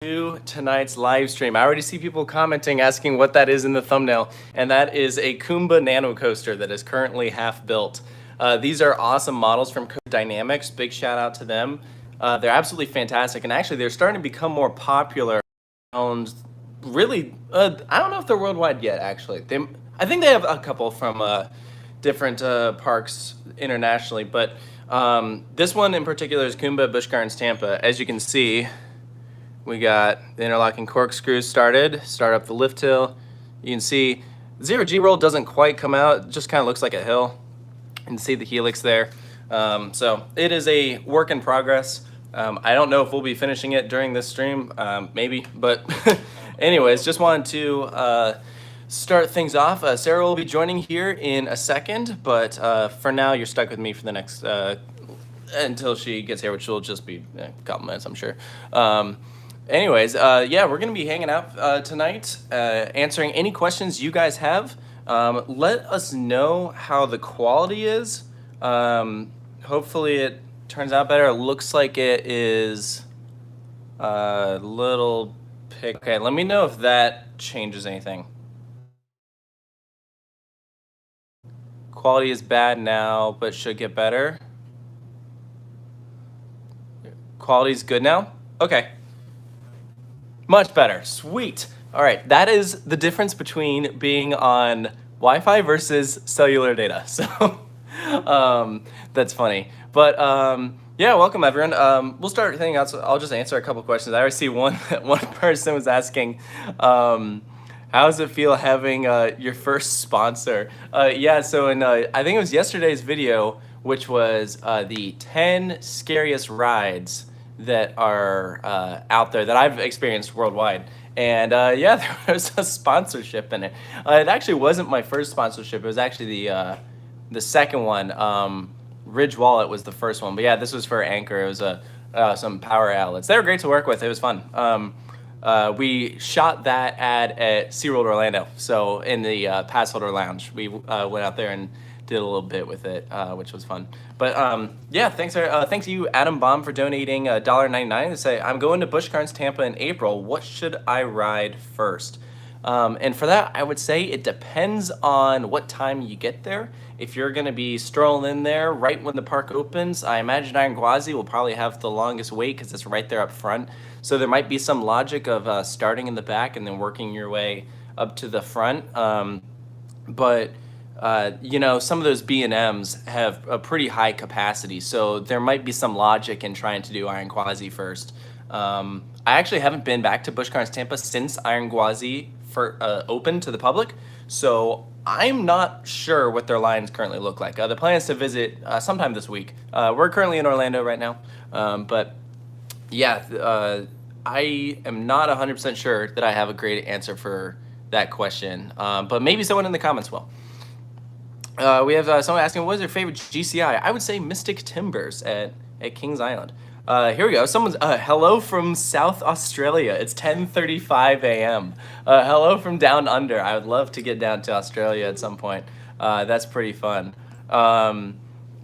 To tonight's live stream. I already see people commenting asking what that is in the thumbnail, and that is a Kumba Nano Coaster that is currently half built. These are awesome models from Dynamics. Big shout out to them. They're absolutely fantastic, and actually they're starting to become more popular. Really, I don't know if they're worldwide yet. Actually, I think they have a couple from different parks internationally, but this one in particular is Kumba Busch Gardens Tampa. As you can see, we got the interlocking corkscrews started. Start up the lift hill. You can see zero G roll doesn't quite come out. It just kind of looks like a hill. You can see the helix there. So it is a work in progress. I don't know if we'll be finishing it during this stream, maybe, but anyways, just wanted to start things off. Sarah will be joining here in a second, but for now you're stuck with me for the next, until she gets here, which will just be a couple minutes, I'm sure. Anyways, yeah, we're going to be hanging out tonight, answering any questions you guys have. Let us know how the quality is. Hopefully it turns out better. It looks like it is a little okay, let me know if that changes anything. Quality is bad now, but should get better. Quality is good now? Okay. Much better. Sweet. All right, that is the difference between being on Wi-Fi versus cellular data. So that's funny. But yeah, welcome everyone. We'll start thing out. So I'll just answer a couple questions. I already see one person was asking, how does it feel having your first sponsor? Yeah, so in I think it was yesterday's video, which was the 10 scariest rides that are out there that I've experienced worldwide. And yeah, there was a sponsorship in it. It actually wasn't my first sponsorship. It was actually the second one. Ridge Wallet was the first one. But yeah, this was for Anchor. It was some power outlets. They were great to work with. It was fun. We shot that ad at SeaWorld Orlando. So in the pass holder lounge, we went out there and did a little bit with it, which was fun. But yeah, thanks to you, Adam Baum, for donating $1.99 to say, I'm going to Busch Gardens Tampa in April. What should I ride first? And for that, I would say it depends on what time you get there. If you're going to be strolling in there right when the park opens, I imagine Iron Gwazi will probably have the longest wait because it's right there up front. So there might be some logic of starting in the back and then working your way up to the front. But you know, some of those B&Ms have a pretty high capacity, so there might be some logic in trying to do Iron Gwazi first. I actually haven't been back to Busch Gardens Tampa since Iron Gwazi opened to the public, so I'm not sure what their lines currently look like. The plan is to visit sometime this week. We're currently in Orlando right now, but yeah, I am not 100% sure that I have a great answer for that question, but maybe someone in the comments will. We have someone asking, what is your favorite GCI? I would say Mystic Timbers at Kings Island. Here we go. Someone's, hello from South Australia. It's 10:35 a.m. Hello from down under. I would love to get down to Australia at some point. That's pretty fun.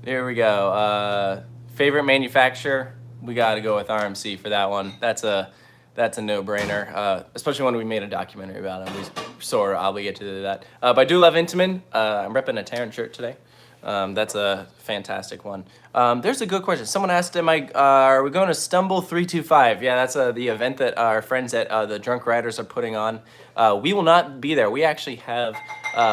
Here we go. Favorite manufacturer? We got to go with RMC for that one. That's a no-brainer, especially when we made a documentary about it. We sort of obligated to do that. But I do love Intamin. I'm repping a Terran shirt today. That's a fantastic one. There's a good question. Someone asked, are we going to Stumble 325? Yeah, that's the event that our friends at the Drunk Riders are putting on. We will not be there. We actually have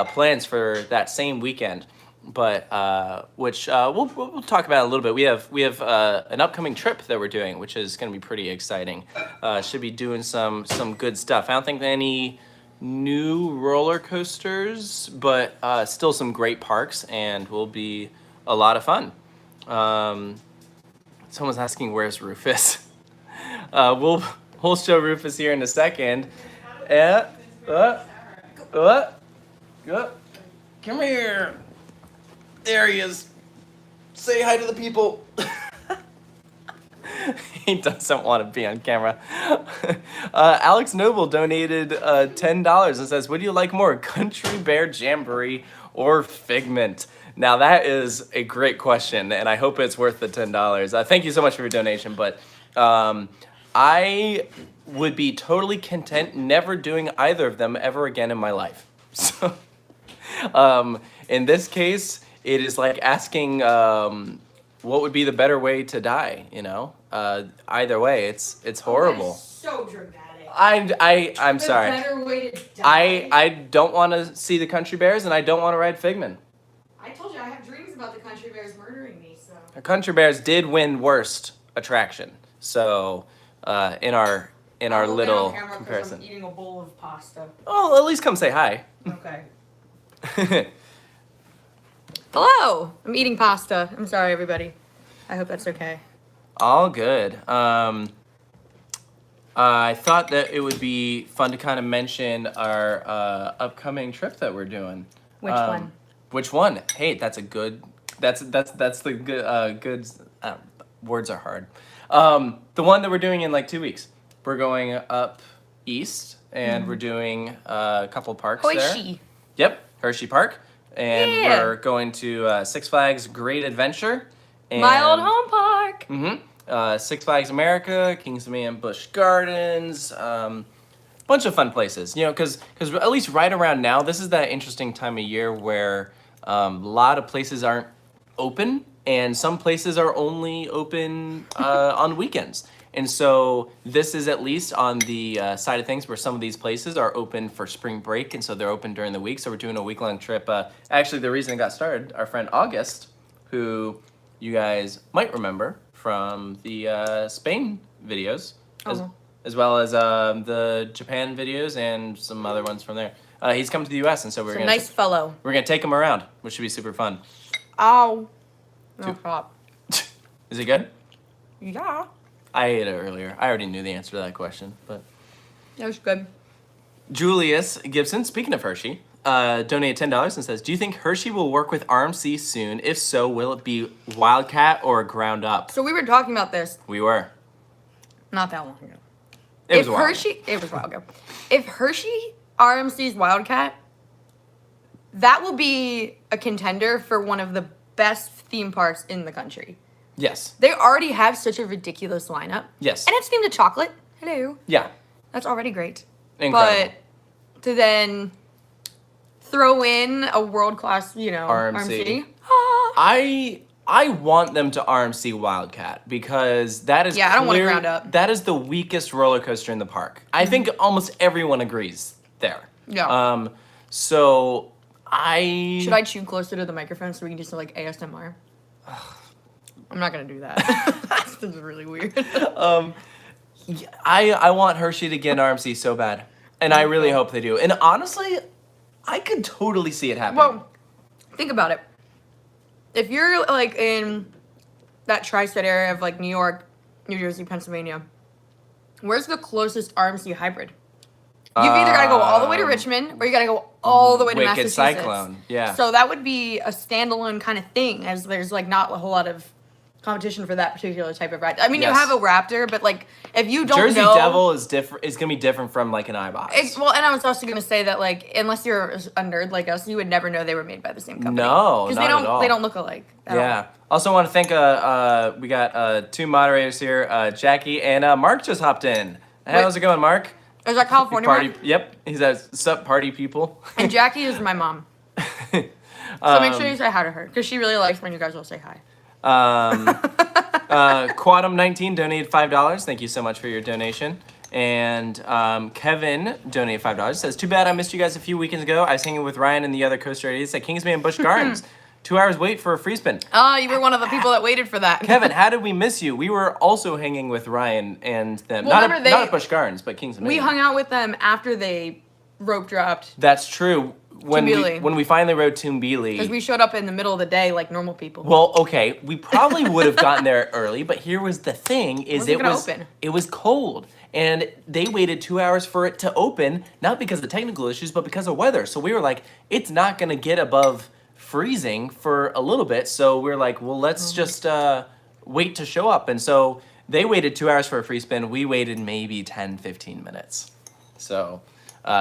plans for that same weekend, but which we'll talk about a little bit. We have an upcoming trip that we're doing, which is going to be pretty exciting. Should be doing some good stuff. I don't think any new roller coasters, but still some great parks, and will be a lot of fun. Someone's asking where's Rufus. We'll show Rufus here in a second. Come here. There he is. Say hi to the people. He doesn't want to be on camera. Alex Noble donated $10 and says, what do you like more, Country Bear Jamboree or Figment? Now that is a great question, and I hope it's worth the $10. Thank you so much for your donation, but I would be totally content never doing either of them ever again in my life. So, in this case, it is like asking what would be the better way to die, you know? Either way, it's horrible. So dramatic. I'm sorry. Better way to die. I don't want to see the country bears, and I don't want to ride Figment. I told you I have dreams about the country bears murdering me, so. The country bears did win worst attraction. So, in our little comparison. I'm eating a bowl of pasta. Oh, at least come say hi. Okay. Hello. I'm eating pasta. I'm sorry, everybody. I hope that's okay. All good. I thought that it would be fun to kind of mention our upcoming trip that we're doing. Which one? Which one? Hey, that's a good. That's the good. Words are hard. The one that we're doing in like 2 weeks. We're going up east, and we're doing a couple parks Hershey. there. Yep, Hershey Park, and we're going to Six Flags Great Adventure. And, my old home park. Six Flags America, Kingsman and Busch Gardens, bunch of fun places. You know, because at least right around now, this is that interesting time of year where a lot of places aren't open, and some places are only open on weekends. And so this is at least on the side of things where some of these places are open for spring break, and so they're open during the week. So we're doing a week-long trip. Actually, the reason it got started, our friend August, who you guys might remember from the Spain videos, as well as the Japan videos and some other ones from there. He's come to the U.S., and so we're nice fellow. We're gonna take him around, which should be super fun. Ow. No stop. Is it good? Yeah. I ate it earlier. I already knew the answer to that question, but That was good. Julius Gibson, speaking of Hershey, donated $10 and says, "Do you think Hershey will work with RMC soon? If so, will it be Wildcat or ground up?" So we were talking about this We were. not that long ago. It was a while. It was a while ago. If Hershey RMC's Wildcat, that will be a contender for one of the best theme parks in the country. Yes. They already have such a ridiculous lineup. Yes. And it's themed to chocolate. Hello. Yeah. That's already great. Incredible. But to then throw in a world-class, RMC. I want them to RMC Wildcat because that is I don't want it ground up. That is the weakest roller coaster in the park. I think almost everyone agrees there. Yeah. So Should I chew closer to the microphone so we can do some like ASMR? I'm not gonna do that. This is really weird. I want Hershey to get an RMC so bad, and I really hope they do. And honestly, I could totally see it happening. Well, think about it. If you're like in that tri-state area of like New York, New Jersey, Pennsylvania, where's the closest RMC hybrid? You've either got to go all the way to Richmond, or you got to go all the way to Wicked Massachusetts. Cyclone, yeah. So that would be a standalone kind of thing, as there's like not a whole lot of competition for that particular type of ride. I mean, Yes. you have a Raptor, but like if you don't Jersey know, Devil is different. Is gonna be different from like an iBox. well, and I was also gonna say that like unless you're a nerd like us, you would never know they were made by the same company. No, because not they don't. at all. They don't look alike. At all. Yeah. Also want to thank we got 2 moderators here, Jackie and Mark just hopped in. How's it going, Mark? Is that California? Party. Mark? Yep. He says, "Sup, party people." And Jackie is my mom. So make sure you say hi to her because she really likes when you guys all say hi. Quantum19 donated $5. Thank you so much for your donation. And Kevin donated $5. Says, "Too bad I missed you guys a few weekends ago. I was hanging with Ryan and the other coaster idiots at Kingsman and Busch Gardens. 2 hours wait for a free spin." Oh, you were one of the people that waited for that. Kevin, how did we miss you? We were also hanging with Ryan and them. Well, not at Busch Gardens, but Kingsman. We hung out with them after they rope dropped. That's true. When Toombeely. we finally rode Toombeely. Because we showed up in the middle of the day like normal people. Well, okay, we probably would have gotten there early, but here was the thing: is Wasn't gonna open. it was cold, and they waited 2 hours for it to open, not because of technical issues, but because of weather. So we were like, it's not gonna get above freezing for a little bit. So we were like, well, let's just wait to show up. And so they waited 2 hours for a free spin. We waited maybe 10, 15 minutes. So.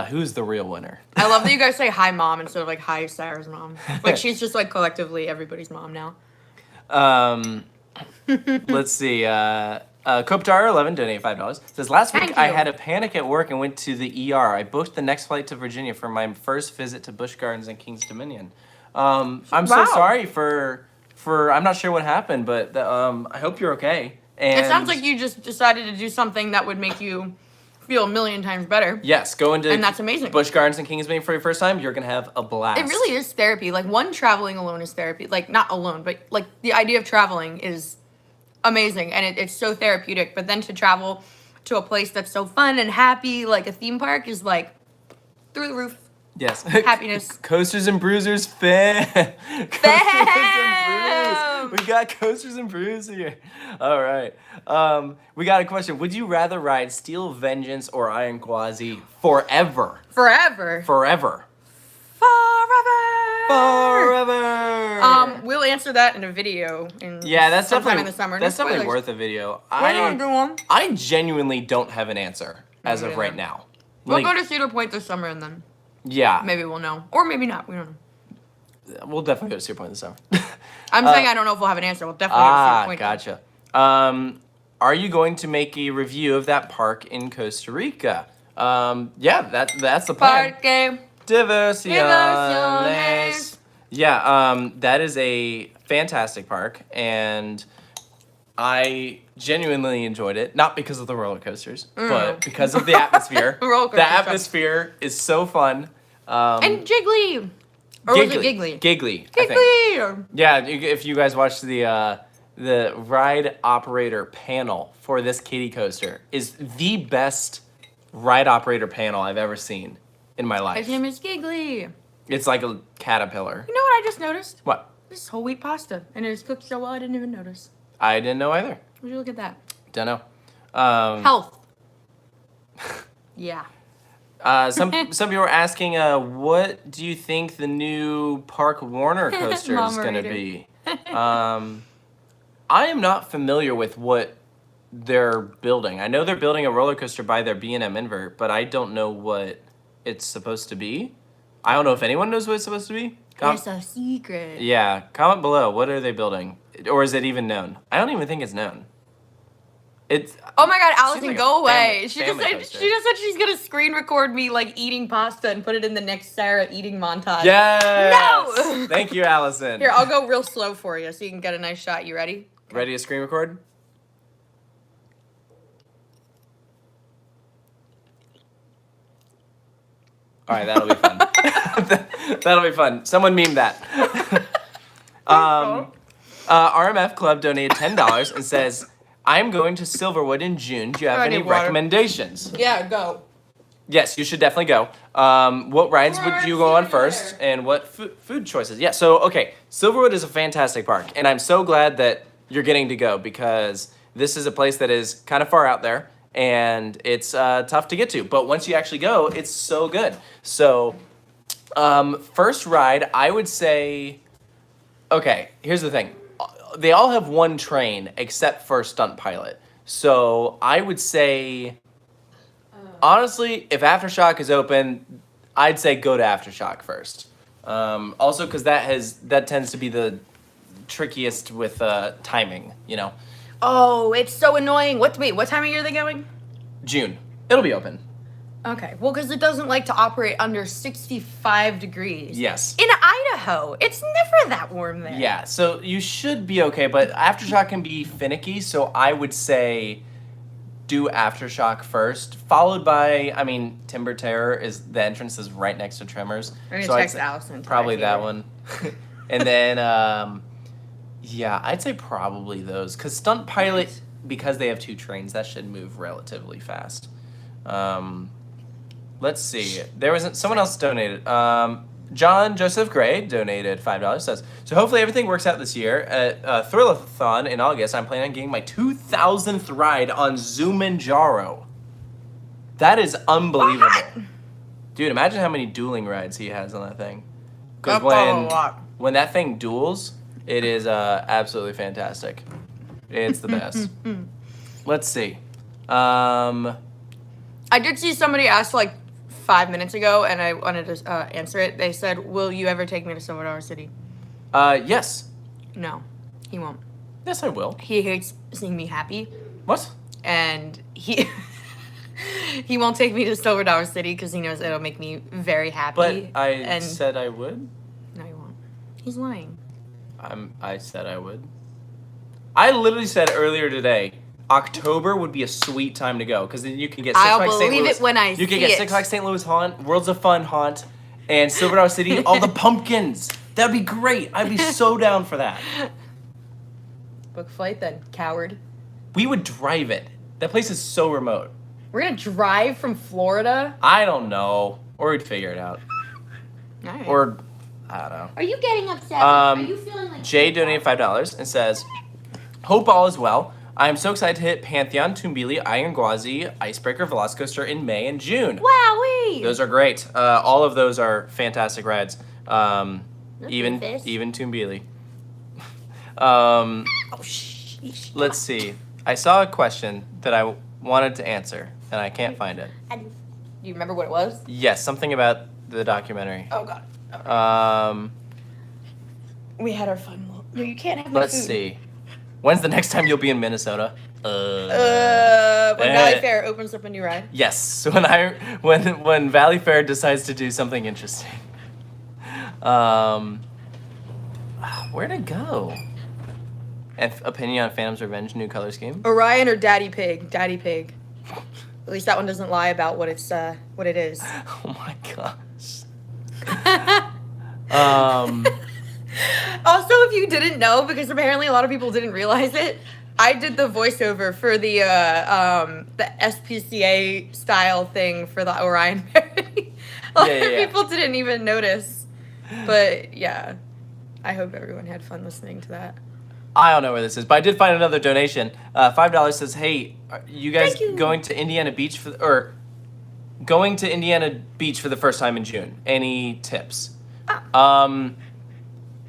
Who's the real winner? I love that you guys say hi, mom, instead of like hi, Sarah's mom. Like she's just like collectively everybody's mom now. Let's see. Coptar11 donated $5. Says, last week Thank I you. had a panic at work and went to the ER. I booked the next flight to Virginia for my first visit to Busch Gardens and Kings Dominion. I'm so Wow. sorry for I'm not sure what happened, but I hope you're okay. And It sounds like you just decided to do something that would make you feel a million times better. yes, go into And that's amazing. Busch Gardens and Kings Dominion for your first time. You're gonna have a blast. It really is therapy. Like, one, traveling alone is therapy. Like, not alone, but like the idea of traveling is amazing, and it's so therapeutic. But then to travel to a place that's so fun and happy, like a theme park, is like through the roof. Yes. Happiness. Coasters and Bruisers fam. Coasters and Brews. We got Coasters and Brews here. All right. We got a question. Would you rather ride Steel Vengeance or Iron Quasi forever? Forever. Forever. We'll answer that in a video. Yeah, that's sometime definitely in the summer. That's No definitely spoilers. worth a video. We're gonna do one. I genuinely don't have an answer as of Yeah. right now. We'll Like, go to Cedar Point this summer, and then yeah, maybe we'll know, or maybe not. We don't know. we'll definitely go to Cedar Point this summer. I'm saying I don't know if we'll have an answer. We'll definitely go to Cedar Point. Gotcha. Are you going to make a review of that park in Costa Rica? Yeah, that's the plan. Parque. Diversiones. Yeah, that is a fantastic park, and I genuinely enjoyed it. Not because of the roller coasters, but because of the atmosphere. Roller coaster The stuff. atmosphere is so fun. And Jiggly. Or was it Giggly? Giggly. I think. Giggly. Yeah, if you guys watched the ride operator panel for this kiddie coaster, is the best ride operator panel I've ever seen in my His life. name is Giggly. It's like a caterpillar. You know what I just noticed? What? This is whole wheat pasta, and it is cooked so well I didn't even notice. I didn't know either. Would you look at that? Don't know. Health. Yeah. Some people are asking, what do you think the new Park Warner coaster is Mama going to reader. be? I am not familiar with what they're building. I know they're building a roller coaster by their B&M invert, but I don't know what it's supposed to be. I don't know if anyone knows what it's supposed to be. It's a secret. Yeah, comment below. What are they building? Or is it even known? I don't even think it's known. It's Oh my god, Allison, like a go away. family coaster. She just said she's gonna screen record me like eating pasta and put it in the next Sarah eating montage. Yes! No! Thank you, Allison. Here, I'll go real slow for you so you can get a nice shot. You ready? Ready to screen record? All right, that'll be fun. That'll be fun. Someone meme that. RMF Club donated $10 and says, I'm going to Silverwood in June. Do you have I any need water. recommendations? Yeah, go. Yes, you should definitely go. What rides would you go on first, and what food choices? Yeah, so, okay, Silverwood is a fantastic park, and I'm so glad that you're getting to go because this is a place that is kind of far out there, and it's tough to get to. But once you actually go, it's so good. So, first ride, I would say, okay, here's the thing. They all have one train except for Stunt Pilot. So I would say, honestly, if Aftershock is open, I'd say go to Aftershock first. Also, because that tends to be the trickiest with timing, you know. Oh, it's so annoying. Wait, what time of year are they going? June. It'll be open. Okay, well, because it doesn't like to operate under 65 degrees. Yes. In Idaho, it's never that warm there. Yeah, so you should be okay, but Aftershock can be finicky, so I would say do Aftershock first, followed by, I mean, Timber Terror is, the entrance is right next to Tremors. I'm so gonna I'd text say Allison. probably that one. And then, yeah, I'd say probably those, because Stunt Pilot, because they have two trains, that should move relatively fast. Let's see. There was someone else donated. John Joseph Gray donated $5. Says, so hopefully everything works out this year. At Thrillathon in August, I'm planning on getting my 2,000th ride on Zumanjaro. That is unbelievable. What? Dude, imagine how many dueling rides he has on that thing. Because That's a lot. when that thing duels, it is absolutely fantastic. It's the best. Let's see. I did see somebody ask like 5 minutes ago, and I wanted to answer it. They said, "Will you ever take me to Silver City?" Yes. No, he won't. Yes, I will. He hates seeing me happy. What? And he he won't take me to Silver Dollar City because he knows it'll make me very happy. But I said I would. No, he won't. He's lying. I said I would. I literally said earlier today, October would be a sweet time to go because then you can get Six Flags St. Louis. I'll believe it when I see it. You can get Six Flags St. Louis Haunt, Worlds of Fun Haunt, and Silver Dollar City. All the pumpkins. That'd be great. I'd be so down for that. Book flight then, coward. We would drive it. That place is so remote. We're gonna drive from Florida? I don't know. Or we'd figure it out. All right. Or, I don't know. Are you getting upset? Are you feeling like... Jay donated $5 and says, hope all is well. I am so excited to hit Pantheon, Tumbili, Iron Gwazi, Icebreaker, Velocicoaster in May and June. Wowee! Those are great. All of those are fantastic rides. Even Tumbili. Let's see. I saw a question that I wanted to answer, and I can't find it. Do you remember what it was? Yes, something about the documentary. Oh, God. Okay. We had our fun. No, you can't have my Let's food. see. When's the next time you'll be in Minnesota? When Valley Fair opens up a new ride. Yes, when Valley Fair decides to do something interesting. Where'd it go? Opinion on Phantom's Revenge new color scheme? Orion or Daddy Pig? Daddy Pig. At least that one doesn't lie about what it is. Oh my gosh. Also, if you didn't know, because apparently a lot of people didn't realize it, I did the voiceover for the SPCA style thing for the Orion parody. A lot of people didn't even notice. But yeah, I hope everyone had fun listening to that. I don't know where this is, but I did find another donation. $5 says, "Hey, are you guys going to Indiana Beach for the first time in June? Any tips?"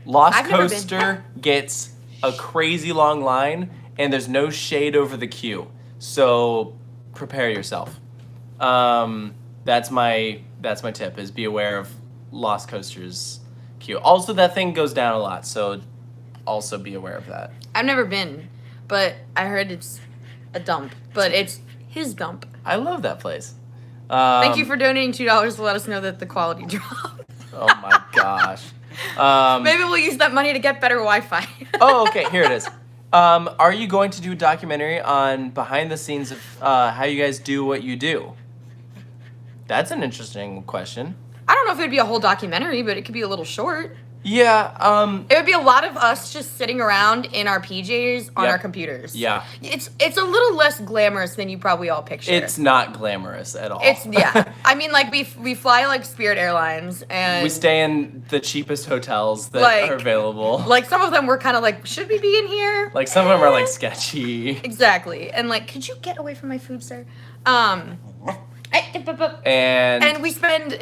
Lost Coaster gets a crazy long line, and there's no shade over the queue, so prepare yourself. That's my tip: is be aware of Lost Coaster's queue. Also, that thing goes down a lot, so also be aware of that. I've never been, but I heard it's a dump. But it's his dump. I love that place. Thank you for donating $2 to let us know that the quality dropped. Oh my gosh. Maybe we'll use that money to get better Wi-Fi. Oh, okay. Here it is. Are you going to do a documentary on behind the scenes of how you guys do what you do? That's an interesting question. I don't know if it would be a whole documentary, but it could be a little short. Yeah. It would be a lot of us just sitting around in our PJs on our computers. Yeah. It's a little less glamorous than you probably all picture. It's not glamorous at all. I mean, like we fly like Spirit Airlines, and we stay in the cheapest hotels that are available. Like some of them were kind of like, should we be in here? Like some of them are like sketchy. Exactly. And like, could you get away from my food, sir? And we spend,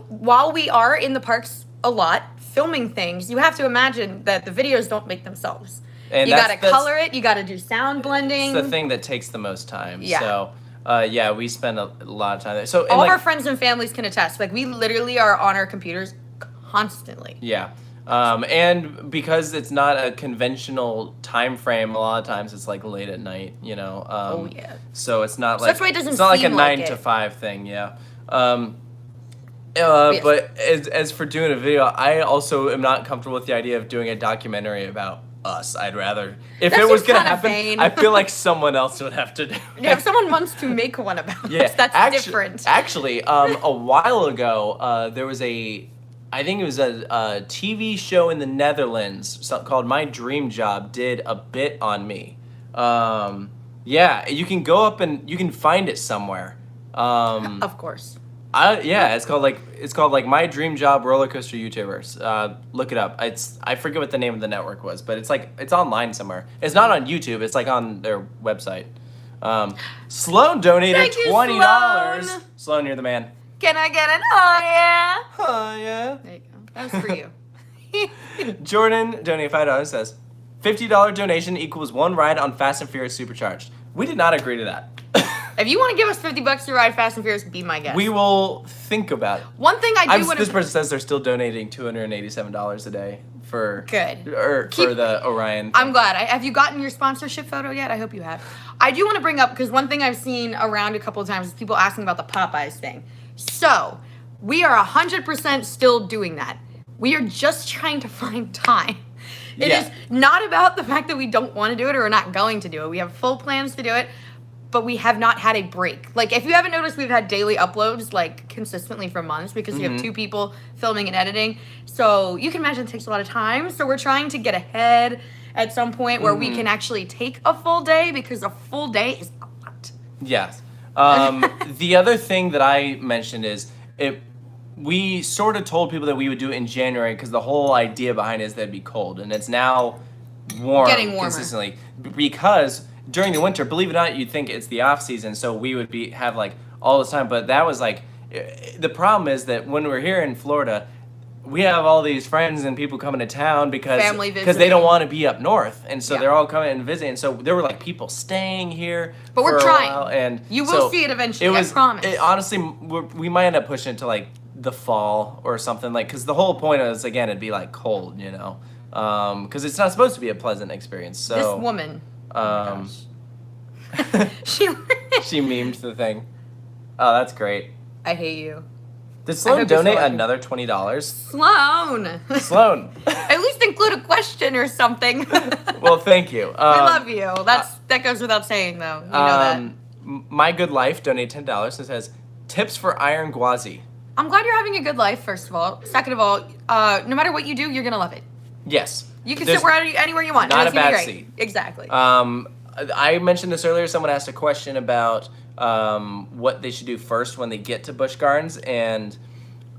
while we are in the parks a lot filming things, you have to imagine that the videos don't make themselves. And you gotta color it, you gotta do sound blending. It's the thing that takes the most time. Yeah. So we spend a lot of time there. So all of our friends and families can attest. Like, we literally are on our computers constantly. Yeah. And because it's not a conventional time frame, a lot of times it's like late at night, oh yeah. So it's not like that's why it doesn't it's not like a seem 9 like to it. 5 thing, yeah. But as for doing a video, I also am not comfortable with the idea of doing a documentary about us. I'd rather, if it was gonna happen, I feel like someone else would have to do it. Yeah, if someone wants to make one about us, that's different. Actually, a while ago, there was I think it was a TV show in the Netherlands called My Dream Job did a bit on me. Yeah, you can go up and you can find it somewhere. Of course. It's called like My Dream Job Roller Coaster YouTubers. Look it up. I forget what the name of the network was, but it's online somewhere. It's not on YouTube. It's like on their website. Sloan donated $20. Sloan, you're the man. Can I get an oh yeah? Oh yeah. There you go. That was for you. Jordan donated $5. Says $50 donation equals one ride on Fast and Furious Supercharged. We did not agree to that. If you want to give us $50 to ride Fast and Furious, be my guest. We will think about it. One thing I do want to... This person says they're still donating $287 a day for Good. or for the Orion. I'm glad. Have you gotten your sponsorship photo yet? I hope you have. I do want to bring up, because one thing I've seen around a couple of times is people asking about the Popeyes thing. So, we are 100% still doing that. We are just trying to find time. It is not about the fact that we don't want to do it or are not going to do it. We have full plans to do it, but we have not had a break. Like, if you haven't noticed, we've had daily uploads, like, consistently for months because we have 2 people filming and editing. So, you can imagine it takes a lot of time. So, we're trying to get ahead at some point where we can actually take a full day, because a full day is a lot. Yes. The other thing that I mentioned is we sort of told people that we would do it in January because the whole idea behind it is that it'd be cold, and it's now Getting warmer. Consistently because during the winter, believe it or not, you'd think it's the off season, so we would have like all this time, but that was like the problem is that when we're here in Florida, we have all these friends and people coming to town because they don't want to be up north, and so they're all coming and visiting. And so there were like people staying here, but we're trying. While, and you will see it eventually. I promise. Honestly, we might end up pushing it to like the fall or something, like, because the whole point is, again, it'd be like cold, you know, because it's not supposed to be a pleasant experience. So this woman, she memed the thing. Oh, that's great. I hate you. Did Sloan donate another $20? Sloan. At least include a question or something. Well, thank you. I love you. That goes without saying, though. You know that. My Good Life donated $10 and says, tips for iron gwazi. I'm glad you're having a good life, first of all. Second of all, no matter what you do, you're going to love it. Yes. You can sit anywhere you want. Not a bad seat. Exactly. I mentioned this earlier. Someone asked a question about what they should do first when they get to Busch Gardens, and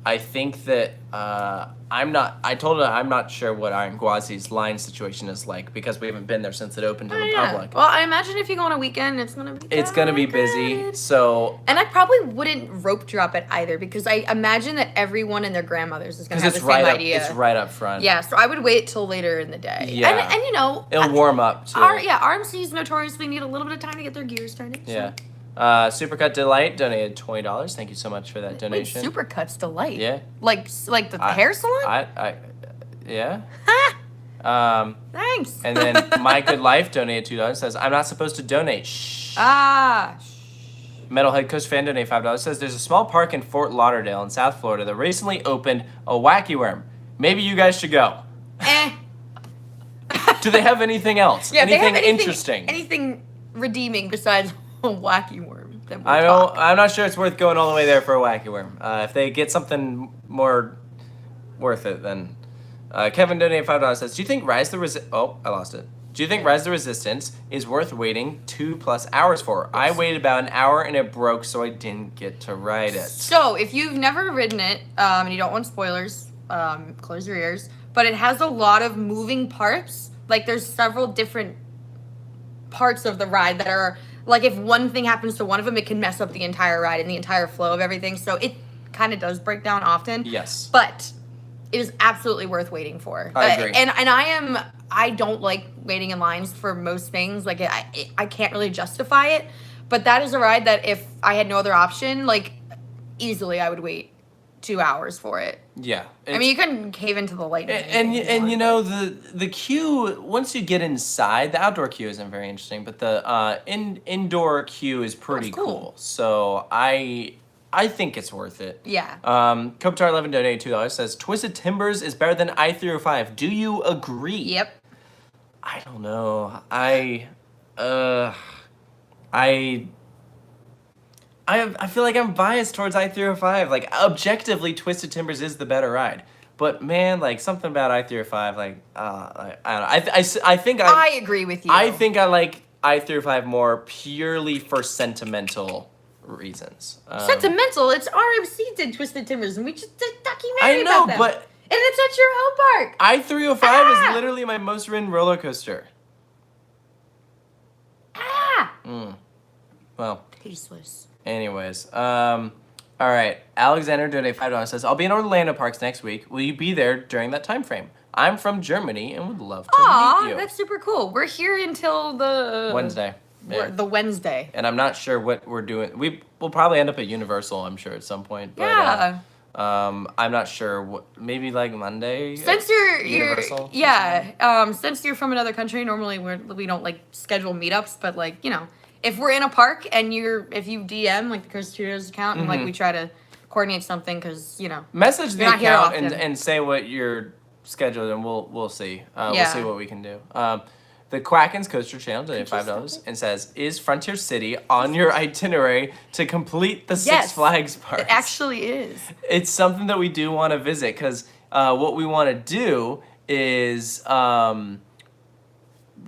I think that I told her I'm not sure what Iron Gwazi's line situation is like because we haven't been there since it opened to the public. Well, I imagine if you go on a weekend, it's gonna be busy. So, and I probably wouldn't rope drop it either because I imagine that everyone and their grandmothers is gonna have the same idea. It's right up front. Yeah, so I would wait till later in the day. Yeah, and you know, it'll warm up too. RMCs notoriously need a little bit of time to get their gears started. Yeah. Supercut Delight donated $20. Thank you so much for that donation. Wait, Supercut's Delight? Yeah. Like the hair salon? Yeah. Thanks. And then My Good Life donated $2. Says, I'm not supposed to donate. Shh. Metalhead Coast Fan donated $5. Says, there's a small park in Fort Lauderdale in South Florida that recently opened a wacky worm. Maybe you guys should go. Do they have anything else? Yeah, anything interesting? Anything redeeming besides a wacky worm? I'm not sure it's worth going all the way there for a wacky worm. If they get something more worth it, then Kevin donated $5. Says, do you think Rise the Do you think Rise the Resistance is worth waiting 2+ hours for? I waited about an hour and it broke, so I didn't get to ride it. So if you've never ridden it and you don't want spoilers, close your ears. But it has a lot of moving parts. Like there's several different parts of the ride that are like if one thing happens to one of them, it can mess up the entire ride and the entire flow of everything. So it kind of does break down often. Yes. But it is absolutely worth waiting for. I agree. And I don't like waiting in lines for most things. Like I can't really justify it. But that is a ride that if I had no other option, like easily I would wait 2 hours for it. Yeah. I mean, you can cave into the light. And you know, the queue, once you get inside, the outdoor queue isn't very interesting, but the indoor queue is pretty cool. So I think it's worth it. Yeah. Kopitar 11 donated $2 says, Twisted Timbers is better than i305. Do you agree? Yep. I don't know. I feel like I'm biased towards i305. Like, objectively, Twisted Timbers is the better ride. But, man, like, something about i305, like, I don't know. I think I agree with you. I think I like i305 more purely for sentimental reasons. Sentimental? It's RMC did Twisted Timbers, and we just did a documentary about them. I know, but... And it's at your home park. i305 is literally my most ridden roller coaster. Well. Tasteless. Anyways, all right. Alexander donated $5 says, I'll be in Orlando Parks next week. Will you be there during that time frame? I'm from Germany and would love to meet you. That's super cool. We're here until the... Wednesday. Yeah. The Wednesday. And I'm not sure what we're doing. We'll probably end up at Universal, I'm sure, at some point. But, yeah. I'm not sure what. Maybe like Monday. Since you're Universal. since you're from another country, normally we don't like schedule meetups, but like if we're in a park and if you DM like the Chris Studios account and like we try to coordinate something because message the you're not here account often. and say what you're scheduled and we'll see. We'll Yeah. see what we can do. The Quacken's Coaster channel donated $5 and says, "Is Frontier City on your itinerary to complete the Six Flags parks?" It actually is. It's something that we do want to visit because what we want to do is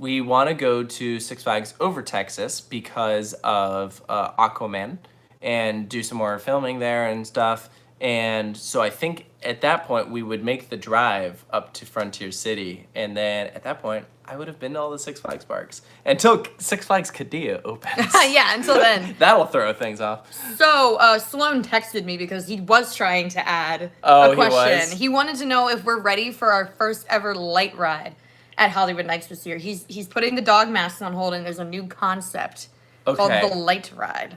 we want to go to Six Flags over Texas because of Aquaman and do some more filming there and stuff. And so I think at that point we would make the drive up to Frontier City, and then at that point I would have been to all the Six Flags parks until Six Flags Qiddiya opens. Yeah, until then. That'll throw things off. So Sloan texted me because he was trying to add Oh, a question. he was? Wanted to know if we're ready for our first ever light ride at Hollywood Nights this year. He's putting the dog masks on hold, and there's a new concept called the light ride.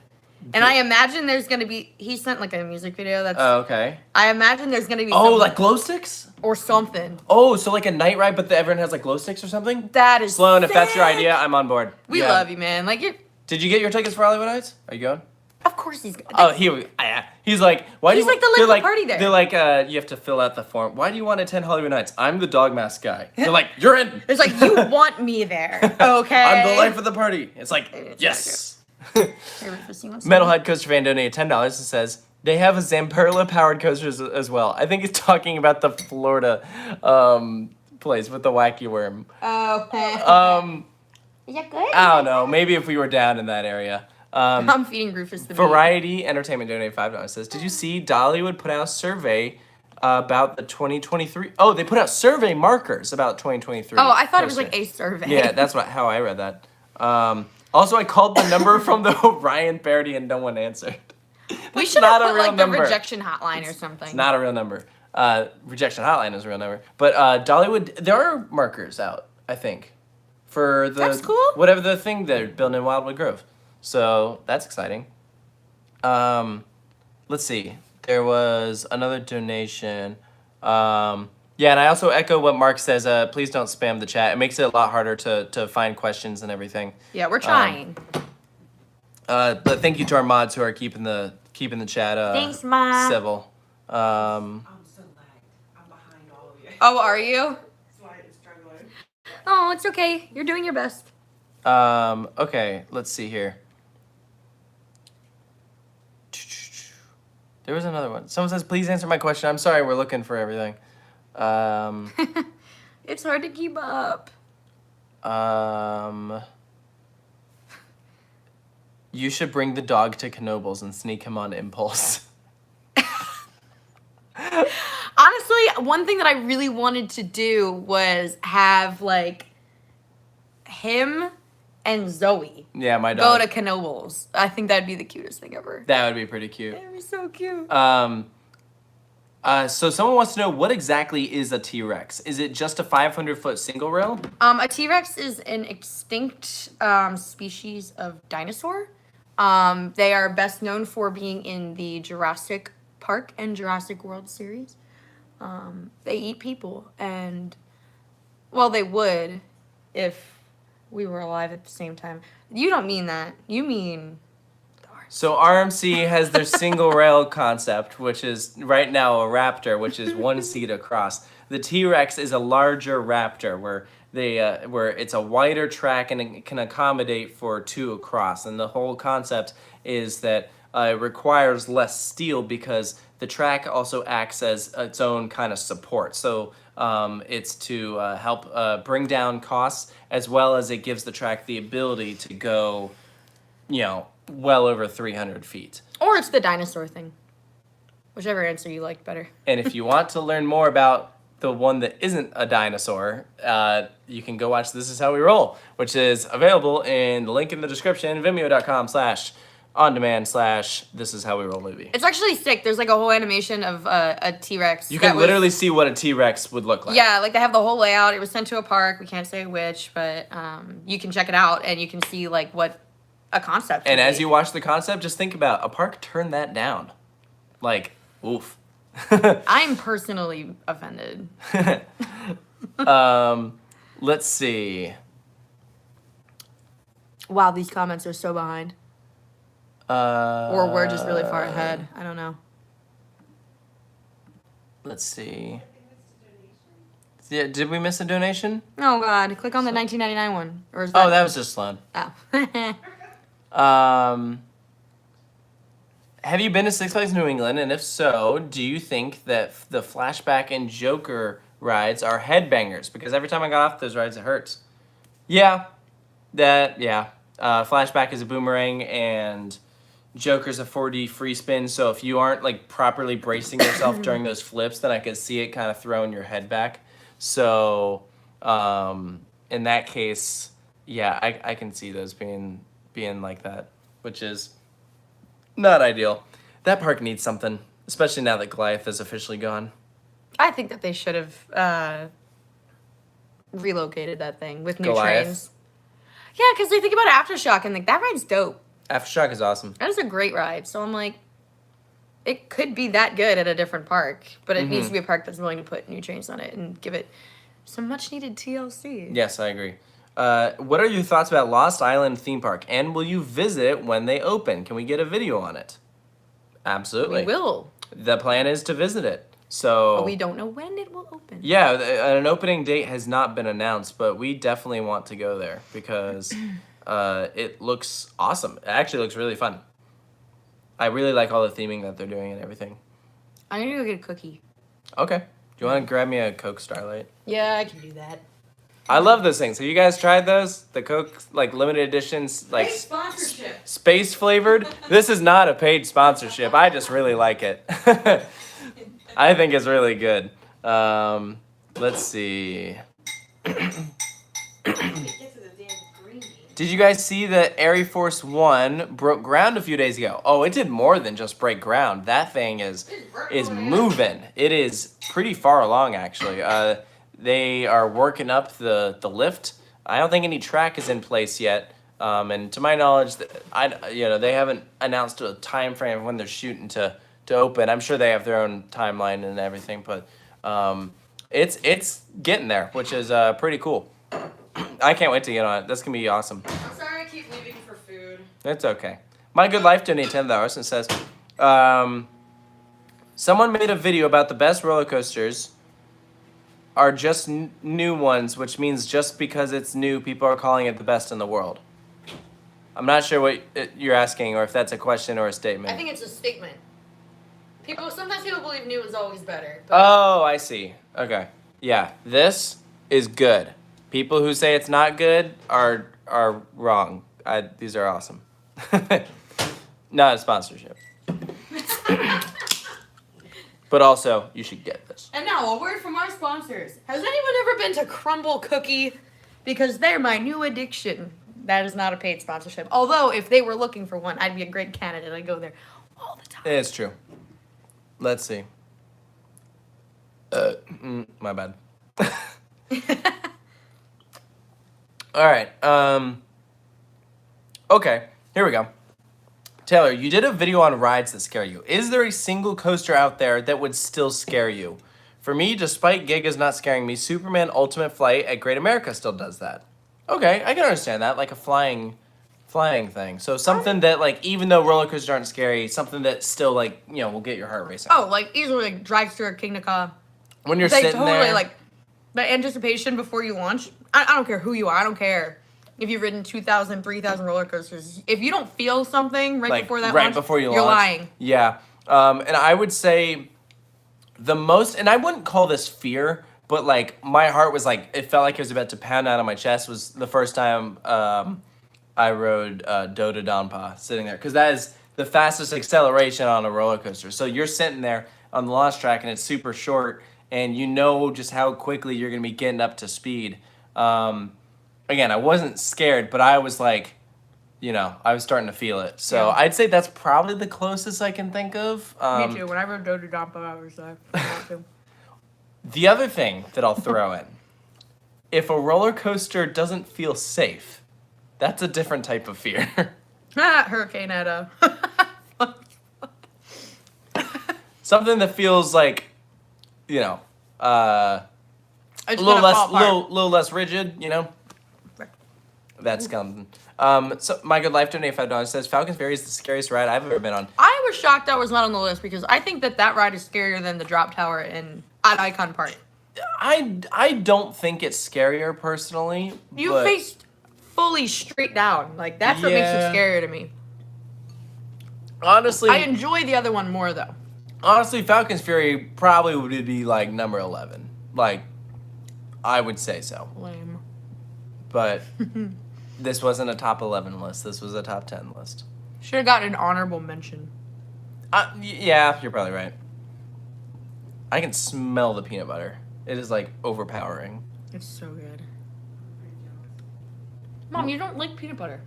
And I imagine there's gonna be. He sent like a music video. That's. Oh, okay. I imagine there's gonna be. Oh, like glow sticks? Or something. Oh, so like a night ride, but everyone has like glow sticks or something? That is. Sloan, if that's your sick. idea, I'm on board. We love you, man. Like you. Did you get your tickets for Hollywood Nights? Are you going? Of course he's. Oh, he's like, why He's do you? like the life of the party there. They're like, you have to fill out the form. Why do you want to attend Hollywood Nights? I'm the dog mask guy. They're like, you're in. It's like you want me there, okay? I'm the life of the party. It's like, yes. Metalhead Coaster Fan donated $10 and says they have a Zamperla powered coaster as well. I think he's talking about the Florida place with the wacky worm. Oh. Is that good? I don't know. Maybe if we were down in that area. I'm feeding Rufus the Variety Entertainment donated $5 says, did you see Dollywood put out a survey about the 2023? Oh, they put out survey markers about 2023. Oh, I thought it was coaster. like a survey. Yeah, that's how I read that. Also, I called the number from the Ryan parody and no one answered. We should have put like the rejection hotline or something. It's not a real number. Rejection hotline is a real number. But Dollywood, there are markers out, I think, for the That's cool. whatever the thing they're building in Wildwood Grove. So that's exciting. Let's see. There was another donation. Yeah, and I also echo what Mark says. Please don't spam the chat. It makes it a lot harder to find questions and everything. Yeah, we're trying. But thank you to our mods who are keeping the chat Thanks, Mom. civil. I'm so lagged. I'm behind all of you. Oh, are you? That's why it's struggling. Oh, it's okay. You're doing your best. Okay, let's see here. There was another one. Someone says, please answer my question. I'm sorry, we're looking for everything. It's hard to keep up. You should bring the dog to Knoebels and sneak him on impulse. Honestly, one thing that I really wanted to do was have like him and Zoe Yeah, my dog. go to Knoebels. I think that'd be the cutest thing ever. That would be pretty cute. That'd be so cute. So someone wants to know, what exactly is a T-Rex? Is it just a 500-foot single rail? A T-Rex is an extinct species of dinosaur. They are best known for being in the Jurassic Park and Jurassic World series. They eat people, and well, they would if we were alive at the same time. You don't mean that. You mean... So RMC has their single rail concept, which is right now a Raptor, which is one seat across. The T-Rex is a larger Raptor where it's a wider track and it can accommodate for two across. And the whole concept is that it requires less steel because the track also acts as its own kind of support. So it's to help bring down costs, as well as it gives the track the ability to go, well over 300 feet. Or it's the dinosaur thing. Whichever answer you liked better. And if you want to learn more about the one that isn't a dinosaur, you can go watch This Is How We Roll, which is available in the link in the description, vimeo.com/on-demand/This Is How We Roll movie. It's actually sick. There's like a whole animation of a T-Rex. You can literally see what a T-Rex would look like. Yeah, like they have the whole layout. It was sent to a park. We can't say which, but you can check it out and you can see like what a concept. And as you watch the concept, just think about a park turned that down. Like, oof. I'm personally offended. Let's see. Wow, these comments are so behind. Or we're just really far ahead. I don't know. Let's see. Yeah, did we miss a donation? Oh God, click on the 1999 one. Or is Oh, that was just Sloan. Oh. Have you been to Six Flags New England? And if so, do you think that the Flashback and Joker rides are headbangers? Because every time I got off those rides, it hurts. Yeah. Flashback is a boomerang and Joker's a 4D free spin. So if you aren't like properly bracing yourself during those flips, then I could see it kind of throwing your head back. So in that case, yeah, I can see those being like that, which is not ideal. That park needs something, especially now that Goliath is officially gone. I think that they should have relocated that thing with new Goliath? trains. Yeah, because they think about Aftershock and like that ride's dope. Aftershock is awesome. That is a great ride. So I'm like, it could be that good at a different park, but it needs to be a park that's willing to put new trains on it and give it some much needed TLC. Yes, I agree. What are your thoughts about Lost Island theme park? And will you visit when they open? Can we get a video on it? Absolutely. We will. The plan is to visit it. So But we don't know when it will open. yeah, an opening date has not been announced, but we definitely want to go there because it looks awesome. It actually looks really fun. I really like all the theming that they're doing and everything. I'm gonna go get a cookie. Okay. Do you want to grab me a Coke Starlight? Yeah, I can do that. I love those things. Have you guys tried those? The Coke like limited editions, like Great sponsorship. space flavored? This is not a paid sponsorship. I just really like it. I think it's really good. Let's see. Did you guys see that Air Force One broke ground a few days ago? Oh, it did more than just break ground. That thing is moving. It is pretty far along, actually. They are working up the lift. I don't think any track is in place yet. And to my knowledge, they haven't announced a time frame of when they're shooting to open. I'm sure they have their own timeline and everything, but it's getting there, which is pretty cool. I can't wait to get on it. That's gonna be awesome. I'm sorry I keep leaving for food. It's okay. My Good Life donated $10 and says, someone made a video about the best roller coasters are just new ones, which means just because it's new, people are calling it the best in the world. I'm not sure what you're asking or if that's a question or a statement. I think it's a statement. Sometimes people believe new is always better. But Oh, I see. Okay. Yeah, this is good. People who say it's not good are wrong. These are awesome. Not a sponsorship. But also, you should get this. And now, a word from our sponsors. Has anyone ever been to Crumble Cookie? Because they're my new addiction. That is not a paid sponsorship. Although, if they were looking for one, I'd be a great candidate. I'd go there all the time. It's true. Let's see. My bad. All right. Okay, here we go. Taylor, you did a video on rides that scare you. Is there a single coaster out there that would still scare you? For me, despite Giga's not scaring me, Superman Ultimate Flight at Great America still does that. Okay, I can understand that, like a flying thing. So something that, like, even though roller coasters aren't scary, something that still, like, will get your heart racing. Oh, like easily like Dragster or King Naka. When you're They sitting totally there, like the anticipation before you launch. I don't care who you are. I don't care if you've ridden 2,000, 3,000 roller coasters. If you don't feel something right before that launch, before you're launch. lying. Yeah. And I would say the most, and I wouldn't call this fear, but like my heart was like, it felt like it was about to pound out of my chest was the first time I rode Dota Donpa sitting there. Because that is the fastest acceleration on a roller coaster. So you're sitting there on the launch track and it's super short and you know just how quickly you're going to be getting up to speed. Again, I wasn't scared, but I was like, I was starting to feel it. So Yeah. I'd say that's probably the closest I can think of. Me too. When I rode Dota Donpa, I was The other thing that I'll throw in, if a roller coaster doesn't feel safe, that's a different type of fear. Hurricane Edda. Something that feels like, you know, a It's little gonna less, fall apart. little less rigid. You know. That's coming. So my good life donate $5 says Falcon's Ferry is the scariest ride I've ever been on. I was shocked that was not on the list because I think that ride is scarier than the drop tower at Icon Park. I don't think it's scarier personally. You but faced fully straight down. Like, that's what makes it Yeah. scarier to me. honestly, I enjoy the other one more, though. honestly, Falcon's Fury probably would be like number 11. Like, I would say so. Lame. But this wasn't a top 11 list. This was a top 10 list. Should have gotten an honorable mention. Yeah, you're probably right. I can smell the peanut butter. It is like overpowering. It's so good. Mom, you don't like peanut butter.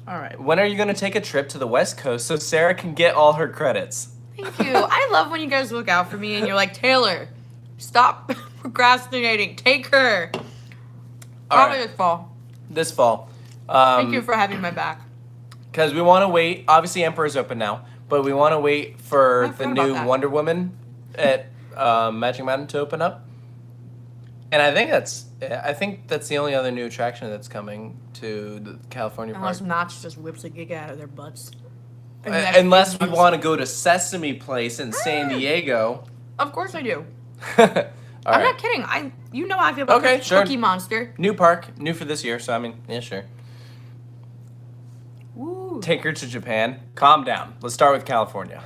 All right. When are you going to take a trip to the West Coast so Sarah can get all her credits? Thank you. I love when you guys look out for me and you're like, Taylor, stop procrastinating. Take her. All Probably right. this fall. This fall. Thank you for having my back. Because we want to wait. Obviously, Emperor's open now, but we want to wait for I the forgot about new that. Wonder Woman at Magic Mountain to open up. And I think that's the only other new attraction that's coming to the California park. Unless Notch just whips a gig out of their butts. Unless we want to go to Sesame Place in San Diego. Of course I do. All I'm right. not kidding. You know how I feel about Okay, sure. Cookie Monster. New park, new for this year. So I mean, yeah, sure. Woo. Take her to Japan. Calm down. Let's start with California.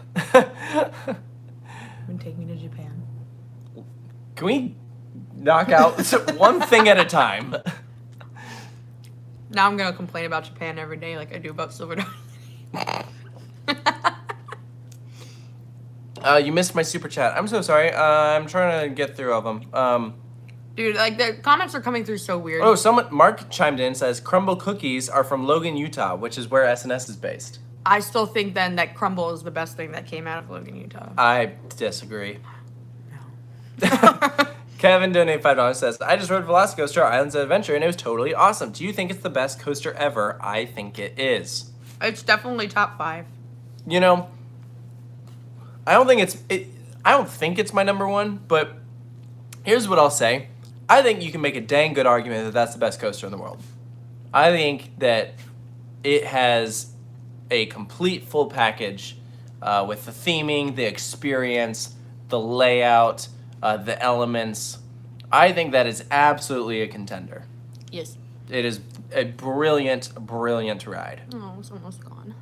Take me to Japan. Can we knock out one thing at a time? Now I'm gonna complain about Japan every day like I do about Silver Dollar. You missed my super chat. I'm so sorry. I'm trying to get through all of them. Dude, like the comments are coming through so weird. Oh, Mark chimed in, says Crumble Cookies are from Logan, Utah, which is where SNS is based. I still think then that Crumble is the best thing that came out of Logan, Utah. I disagree. Kevin donated $5 says, I just rode Velocicoaster Islands of Adventure and it was totally awesome. Do you think it's the best coaster ever? I think it is. It's definitely top 5. You know, I don't think it's my number one, but here's what I'll say. I think you can make a dang good argument that that's the best coaster in the world. I think that it has a complete full package with the theming, the experience, the layout, the elements. I think that is absolutely a contender. Yes. It is a brilliant, brilliant ride. Oh, it's almost gone.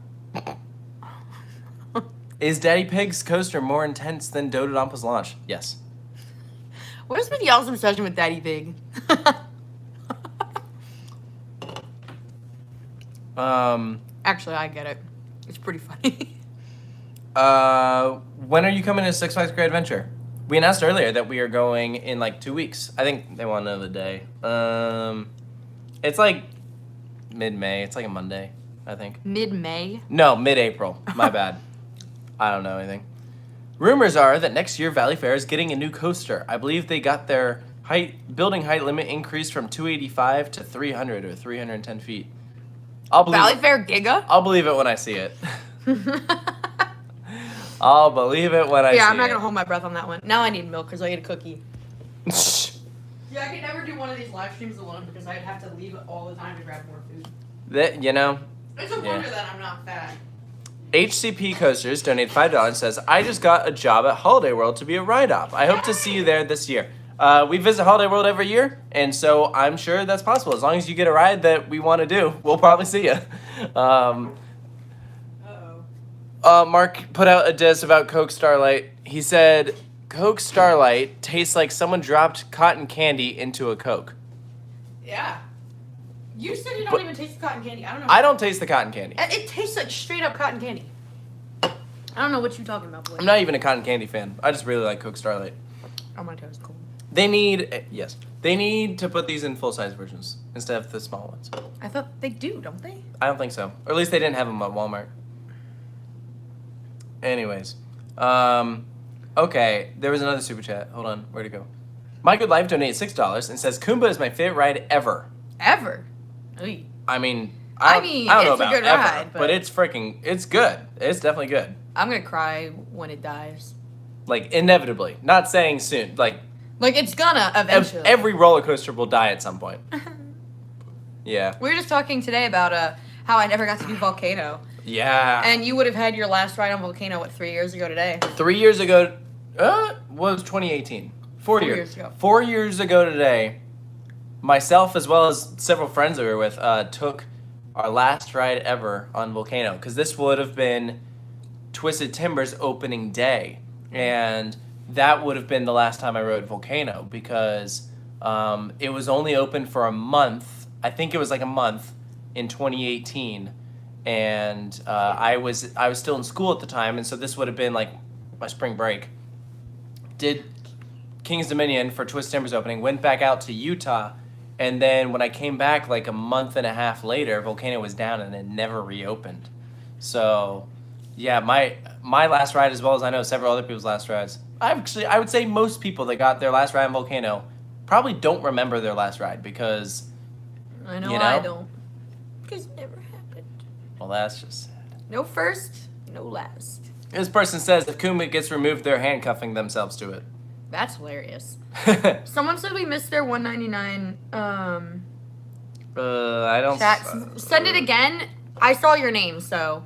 Is Daddy Pig's coaster more intense than Dododompa's launch? Yes. What is with y'all's obsession with Daddy Pig? Actually, I get it. It's pretty funny. When are you coming to Six Flags Great Adventure? We announced earlier that we are going in like 2 weeks. I think they want to know the day. It's like mid-May. It's like a Monday, I think. Mid-May? No, mid-April. My bad. I don't know anything. Rumors are that next year Valley Fair is getting a new coaster. I believe they got their building height limit increased from 285 to 300 or 310 feet. Valley Fair Giga? I'll believe it when I see it. I'll believe it when I see it. Yeah, I'm not gonna hold my breath on that one. Now I need milk because I ate a cookie. Yeah, I could never do one of these live streams alone because I'd have to leave it all the time to grab more food. That, you know, It's a Yeah. wonder that I'm not fat. HCP Coasters donated $5 says, I just got a job at Holiday World to be a ride-op. I hope to see you there this year. We visit Holiday World every year, and so I'm sure that's possible. As long as you get a ride that we want to do, we'll probably see you. Mark put out a diss about Coke Starlight. He said, Coke Starlight tastes like someone dropped cotton candy into a Coke. Yeah. You said you don't But- even taste the cotton candy. I don't know. I don't taste the cotton candy. It tastes like straight up cotton candy. I don't know what you're talking about, boy. I'm not even a cotton candy fan. I just really like Coke Starlight. Oh, my toast cold. They need to put these in full-size versions instead of the small ones. I thought they do, don't they? I don't think so. Or at least they didn't have them at Walmart. Anyways. Okay, there was another super chat. Hold on, where'd it go? My Good Life donated $6 and says, Kumba is my favorite ride ever. Ever. Oy. I mean, I I mean, don't know it's a about good ever, ride, but but- it's good. It's definitely good. I'm gonna cry when it dies. Like, inevitably. Not saying soon. Like it's gonna eventually. every roller coaster will die at some point. Yeah. We were just talking today about how I never got to do Volcano. Yeah. And you would have had your last ride on Volcano, what, 3 years ago today? 3 years ago, was 2018. 4 years ago. 4 years ago today, myself as well as several friends that we were with took our last ride ever on Volcano, because this would have been Twisted Timber's opening day, and that would have been the last time I rode Volcano, because it was only open for a month. I think it was like a month in 2018, and I was still in school at the time, and so this would have been like my spring break. Did King's Dominion for Twisted Timber's opening, went back out to Utah, and then when I came back like a month and a half later, Volcano was down and it never reopened. So, yeah, my last ride, as well as I know several other people's last rides, I would say most people that got their last ride on Volcano probably don't remember their last ride, because I know, you know? I don't. Because it never happened. Well, that's just sad. No first, no last. This person says if Kuma gets removed, they're handcuffing themselves to it. That's hilarious. Someone said we missed their $1.99 I don't. chat. Send it again. I saw your name, so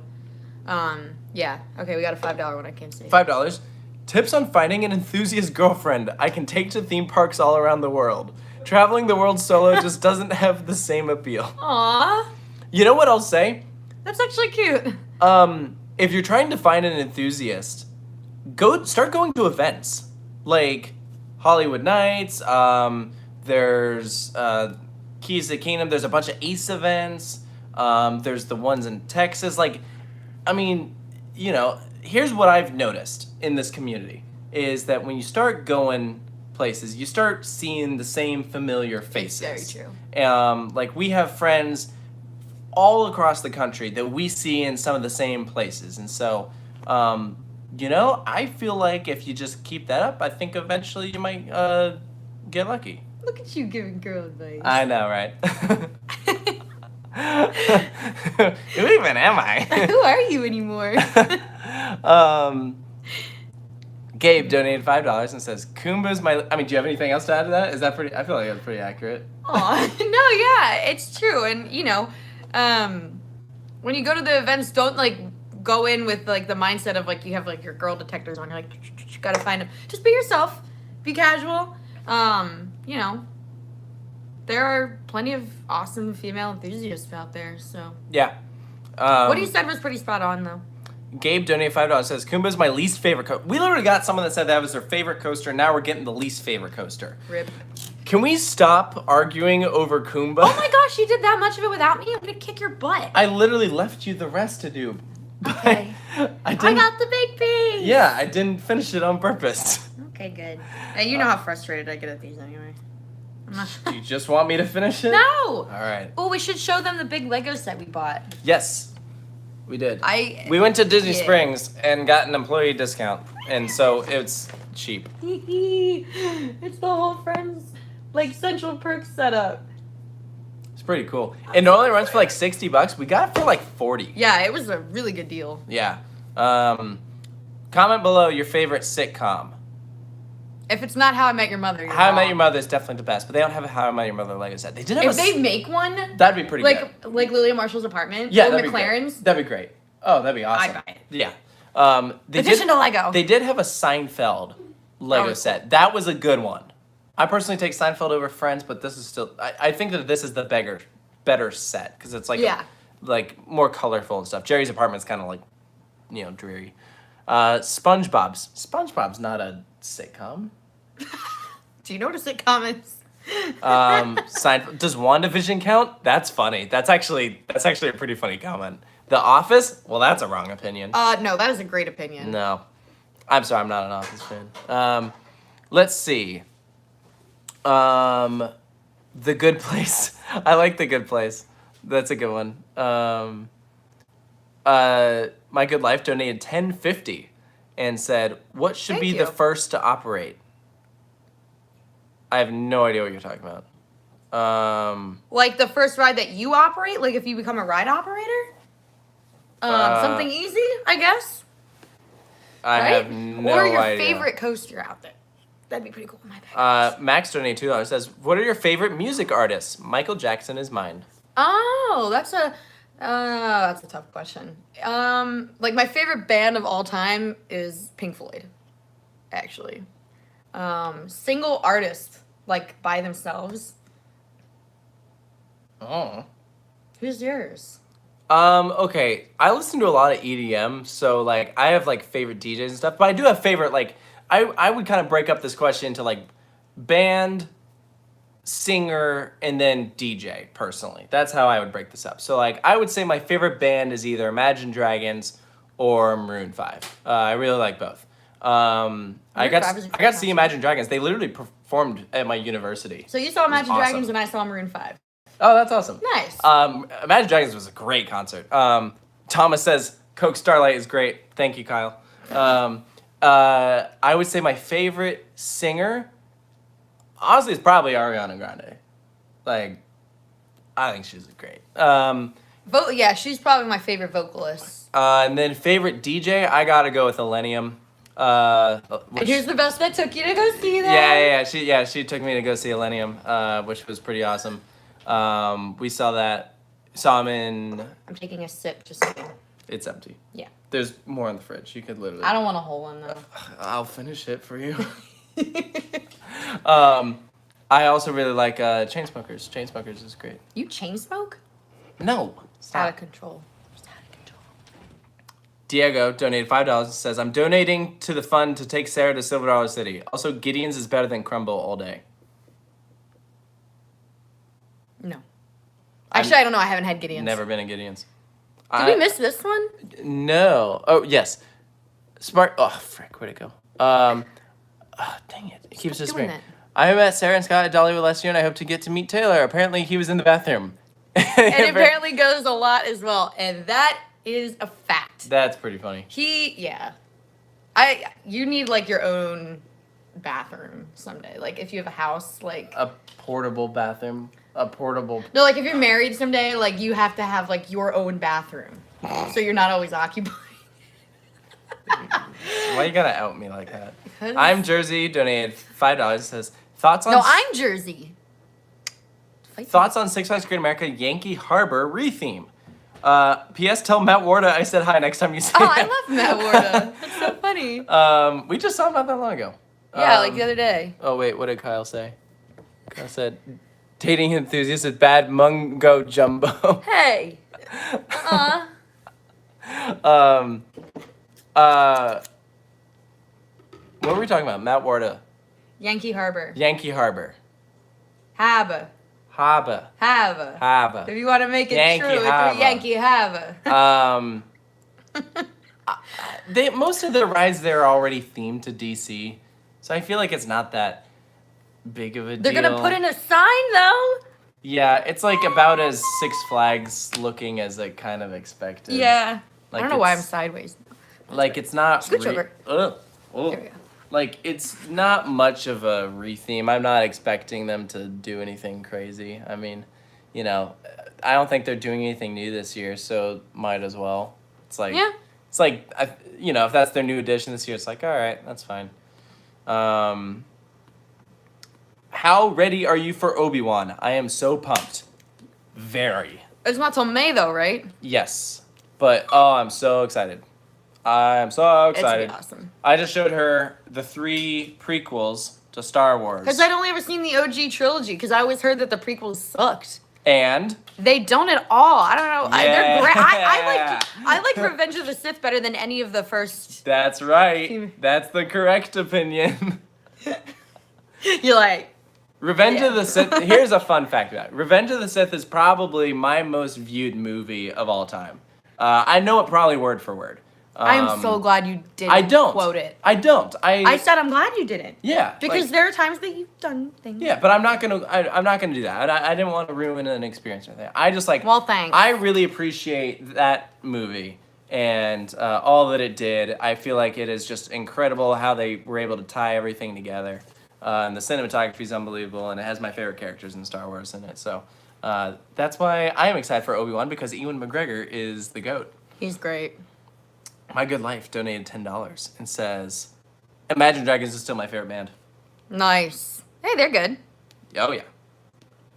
yeah. Okay, we got a $5 one. I can't see. $5. Tips on finding an enthusiast girlfriend I can take to theme parks all around the world. Traveling the world solo just doesn't have the same appeal. Aw, You know what I'll say? that's actually cute. If you're trying to find an enthusiast, start going to events like Hollywood Nights. There's Keys to the Kingdom. There's a bunch of Ace events. There's the ones in Texas. Like, I mean, you know, here's what I've noticed in this community is that when you start going places, you start seeing the same familiar faces. It's very true. Like, we have friends all across the country that we see in some of the same places. And so, you know, I feel like if you just keep that up, I think eventually you might get lucky. Look at you giving girl advice. I know, right? Who even am I? Who are you anymore? Gabe donated $5 and says, Kumba's my... I mean, do you have anything else to add to that? Is that pretty... I feel like that's pretty accurate. Aw, no, yeah, it's true. And, you know, when you go to the events, don't, like, go in with, like, the mindset of, like, you have, like, your girl detectors on. You're like, you gotta find them. Just be yourself. Be casual. You know, there are plenty of awesome female enthusiasts out there, so. Yeah. What you said was pretty spot on, though. Gabe donated $5, says, Kumba's my least favorite coaster. We literally got someone that said that was their favorite coaster, and now we're getting the least favorite coaster. Rip. Can we stop arguing over Kumba? Oh my gosh, you did that much of it without me? I'm gonna kick your butt. I literally left you the rest to do. Okay. I got the big piece. Yeah, I didn't finish it on purpose. Okay, good. And you know how frustrated I get at these anyway. You just want me to finish it? No! All right. Oh, we should show them the big Lego set we bought. Yes, we did. We We went to Disney Yeah. Springs and got an employee discount, and so it's cheap. It's the whole Friends, like, Central Perks setup. It's pretty cool. It normally runs for like $60. We got it for like 40. Yeah, it was a really good deal. Yeah. Comment below your favorite sitcom. If it's not How I Met Your Mother, you're How I Met wrong. Your Mother is definitely the best, but they don't have a How I Met Your Mother Lego set. They did have If they make one, that'd be pretty good. like Lily and Marshall's apartment, Yeah, or that'd McLaren's. be great. That'd be great. Oh, that'd be awesome. I'd buy it. Yeah. They Addition did, to Lego. They did have a Seinfeld Lego Oh, set. That was a good one. I personally take Seinfeld over Friends, but this is still. I think that this is the better set because it's like like more colorful and stuff. Jerry's apartment's kind of like, you know, dreary. SpongeBob's not a sitcom. Do you know what a sitcom is? Seinfeld. Does WandaVision count? That's funny. That's actually a pretty funny comment. The Office? Well, that's a wrong opinion. No, that is a great opinion. No. I'm sorry, I'm not an Office fan. Let's see. The Good Place. I like The Good Place. That's a good one. My Good Life donated $10.50 and said, what should Thank be you. the first to operate? I have no idea what you're talking about. Like the first ride that you operate? Like if you become a ride operator? Something easy, I guess? I right? have no Or your idea. favorite coaster out there. That'd be pretty cool. My bad. Max donated $2. Says, "What are your favorite music artists?" Michael Jackson is mine. Oh, that's a tough question. Like my favorite band of all time is Pink Floyd, actually. Single artist, like by themselves. Oh. Who's yours? Okay. I listen to a lot of EDM, so like I have like favorite DJs and stuff, but I do have favorite like I would kind of break up this question into like band, singer, and then DJ personally. That's how I would break this up. So like I would say my favorite band is either Imagine Dragons or Maroon 5. I really like both. I got 5 is a to great see concert. Imagine Dragons. They literally performed at my university. So you saw Imagine awesome. Dragons and I saw Maroon 5. Oh, that's awesome. Nice. Imagine Dragons was a great concert. Thomas says Coke Starlight is great. Thank you, Kyle. I would say my favorite singer, honestly, is probably Ariana Grande. Like, I think she's great. Yeah, she's probably my favorite vocalist. And then favorite DJ, I gotta go with Illenium. And here's the best that took you to go see them. She took me to go see Illenium, which was pretty awesome. We saw him in. I'm taking a sip just so. It's empty. Yeah. There's more in the fridge. You could literally. I don't want a whole one though. I'll finish it for you. I also really like Chainsmokers. Chainsmokers is great. You chain smoke? No, It's out of stop. control. It's out of control. Diego donated $5 and says, "I'm donating to the fund to take Sarah to Silver Dollar City. Also, Gideon's is better than Crumble all day." No. Actually, I don't know. I haven't had Gideon's. Never been in Gideon's. Did we miss this one? No. Oh, yes. Smart. Oh, frick. Where'd it go? Dang it. It keeps Stop disappearing. doing I met Sarah and Scott at Dollywood last year, and I hope to get to meet Taylor. Apparently, he was in the bathroom. And it apparently goes a lot as well. And that is a fact. That's pretty funny. You need like your own bathroom someday. Like if you have a house, like. A portable bathroom. A portable. No, like if you're married someday, like you have to have like your own bathroom. So you're not always occupied. Why you gotta out me like that? Because- I'm Jersey. Donated $5. Says thoughts on. No, I'm Jersey. Thoughts on Six Flags Great America Yankee Harbor retheme. P.S. Tell Matt Warda I said hi next time you see Oh, him. I love Matt Warda. That's so funny. We just saw him not that long ago. Yeah, like the other day. Oh wait, what did Kyle say? Kyle said, "Dating enthusiast is bad mungo jumbo." Hey. What were we talking about? Matt Warda. Yankee Harbor. Yankee Harbor. Harbor. Harbor. Harbor. Harbor. If you want to make it Yankee true, Harbor. it's a Yankee Harbor. Most of the rides there are already themed to DC, so I feel like it's not that big of a They're deal. gonna put in a sign though. Yeah, it's like about as Six Flags looking as I kind of expected. Yeah. Like I don't know why I'm it's- sideways. Like it's not. Scooch over. Ugh. There we go. Like it's not much of a retheme. I'm not expecting them to do anything crazy. I mean, you know, I don't think they're doing anything new this year, so might as well. It's like, Yeah. It's like, you know, if that's their new addition this year, it's like, all right, that's fine. How ready are you for Obi-Wan? I am so pumped. Very. It's not till May though, right? Yes. But, oh, I'm so excited. I'm so It's excited. gonna be awesome. I just showed her the 3 prequels to Star Wars. Because I'd only ever seen the OG trilogy. Because I always heard that the prequels sucked. And They don't at all. I don't know. They're great. Yeah. I like Revenge of the Sith better than any of the first. that's right. That's the correct opinion. You're like, Revenge Yeah. of the Sith. Here's a fun fact about it. Revenge of the Sith is probably my most viewed movie of all time. I know it probably word for word. I am so glad you didn't I don't quote it. I don't. I said I'm glad you didn't. Yeah. Because like- there are times that you've done things. Yeah, but I'm not gonna. I'm not gonna do that. I didn't want to ruin an experience or anything. I just like. Well, thanks. I really appreciate that movie and all that it did. I feel like it is just incredible how they were able to tie everything together. And the cinematography is unbelievable, and it has my favorite characters in Star Wars in it. So that's why I am excited for Obi-Wan, because Ewan McGregor is the GOAT. He's great. My Good Life donated $10 and says, Imagine Dragons is still my favorite band. Nice. Hey, they're good. Oh, yeah.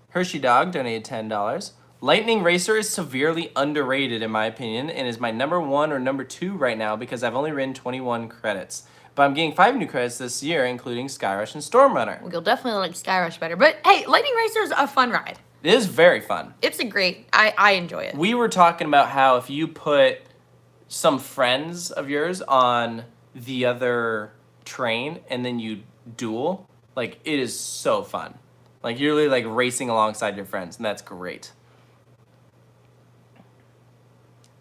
Hershey Dog donated $10. Lightning Racer is severely underrated, in my opinion, and is my number 1 or number 2 right now because I've only ridden 21 credits. But I'm getting 5 new credits this year, including Skyrush and Stormrunner. Well, you'll definitely like Skyrush better. But hey, Lightning Racer is a fun ride. It is very fun. It's a great, I enjoy it. We were talking about how if you put some friends of yours on the other train and then you duel, like, it is so fun. Like, you're really, like, racing alongside your friends, and that's great.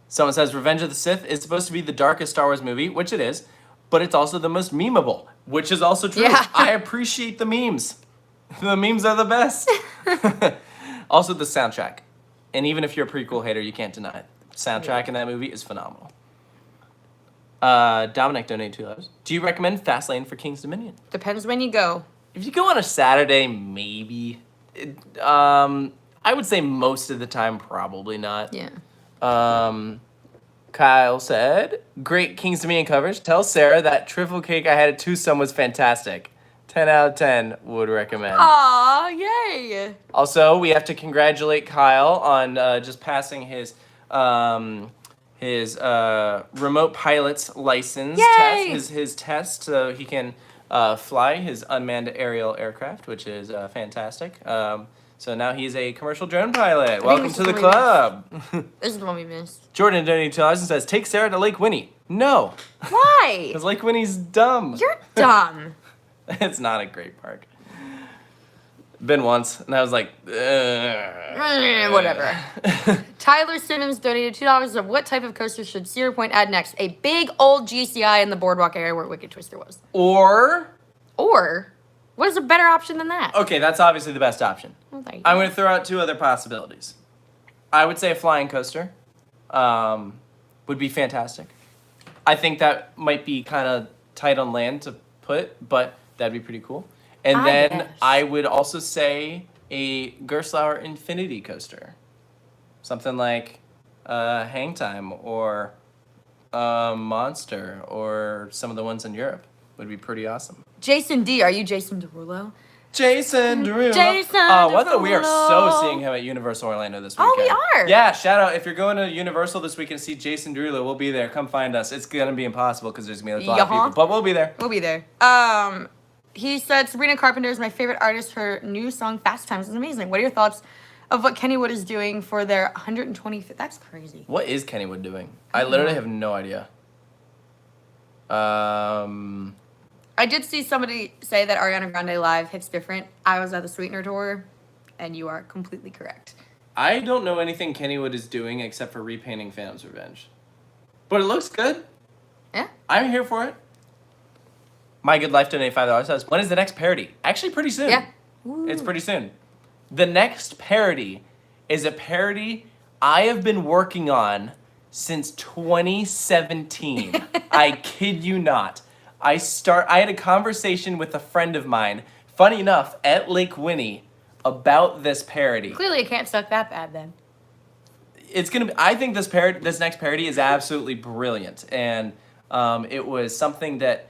Someone says Revenge of the Sith is supposed to be the darkest Star Wars movie, which it is, but it's also the most memeable, which is also true. Yeah. I appreciate the memes. The memes are the best. Also, the soundtrack. And even if you're a prequel hater, you can't deny it. Soundtrack in that movie is phenomenal. Dominic donated $2. Do you recommend Fastlane for King's Dominion? Depends when you go. If you go on a Saturday, maybe. I would say most of the time, probably not. Yeah. Kyle said, great King's Dominion coverage. Tell Sarah that truffle cake I had at Tucson was fantastic. 10 out of 10 would recommend. Aw, yay. Also, we have to congratulate Kyle on just passing his remote pilot's license Yay! test, his test, so he can fly his unmanned aerial aircraft, which is fantastic. So now he's a commercial drone pilot. Welcome this to is the the club. This is the one we missed. Jordan donated $2 and says, take Sarah to Lake Winnie. No, Why? because Lake Winnie's dumb. You're dumb. It's not a great park. Been once, and I was like, Whatever. Tyler Simmons donated $2 of what type of coaster should Cedar Point add next? A big old GCI in the boardwalk area where Wicked Twister was. Or, What is a better option than that? okay, that's obviously the best option. Well, there you I'm go. going to throw out 2 other possibilities. I would say a flying coaster would be fantastic. I think that might be kind of tight on land to put, but that'd be pretty cool. And I then guess. I would also say a Gerstlauer Infinity coaster. Something like Hang Time or Monster or some of the ones in Europe would be pretty awesome. Jason D. Are you Jason Derulo? Jason Derulo. Jason Oh, what the? We are so Derulo. seeing him at Universal Orlando this weekend. Oh, we are? Yeah, shout out. If you're going to Universal this weekend to see Jason Derulo, we'll be there. Come find us. It's going to be impossible because there's going to be a lot of Yeah. people, but we'll be there. We'll be there. He said Sabrina Carpenter is my favorite artist. Her new song Fast Times is amazing. What are your thoughts of what Kennywood is doing for their 125th? That's crazy. What is Kennywood doing? I literally have no idea. I did see somebody say that Ariana Grande Live hits different. I was at the Sweetener tour, and you are completely correct. I don't know anything Kennywood is doing except for repainting Phantom's Revenge. But it looks good. Yeah. I'm here for it. My Good Life donated $5 says, when is the next parody? Actually, pretty soon. Yeah. It's pretty soon. The next parody is a parody I have been working on since 2017. I kid you not. I had a conversation with a friend of mine, funny enough, at Lake Winnie about this parody. Clearly, it can't suck that bad then. It's gonna be, I think this next parody is absolutely brilliant, and it was something that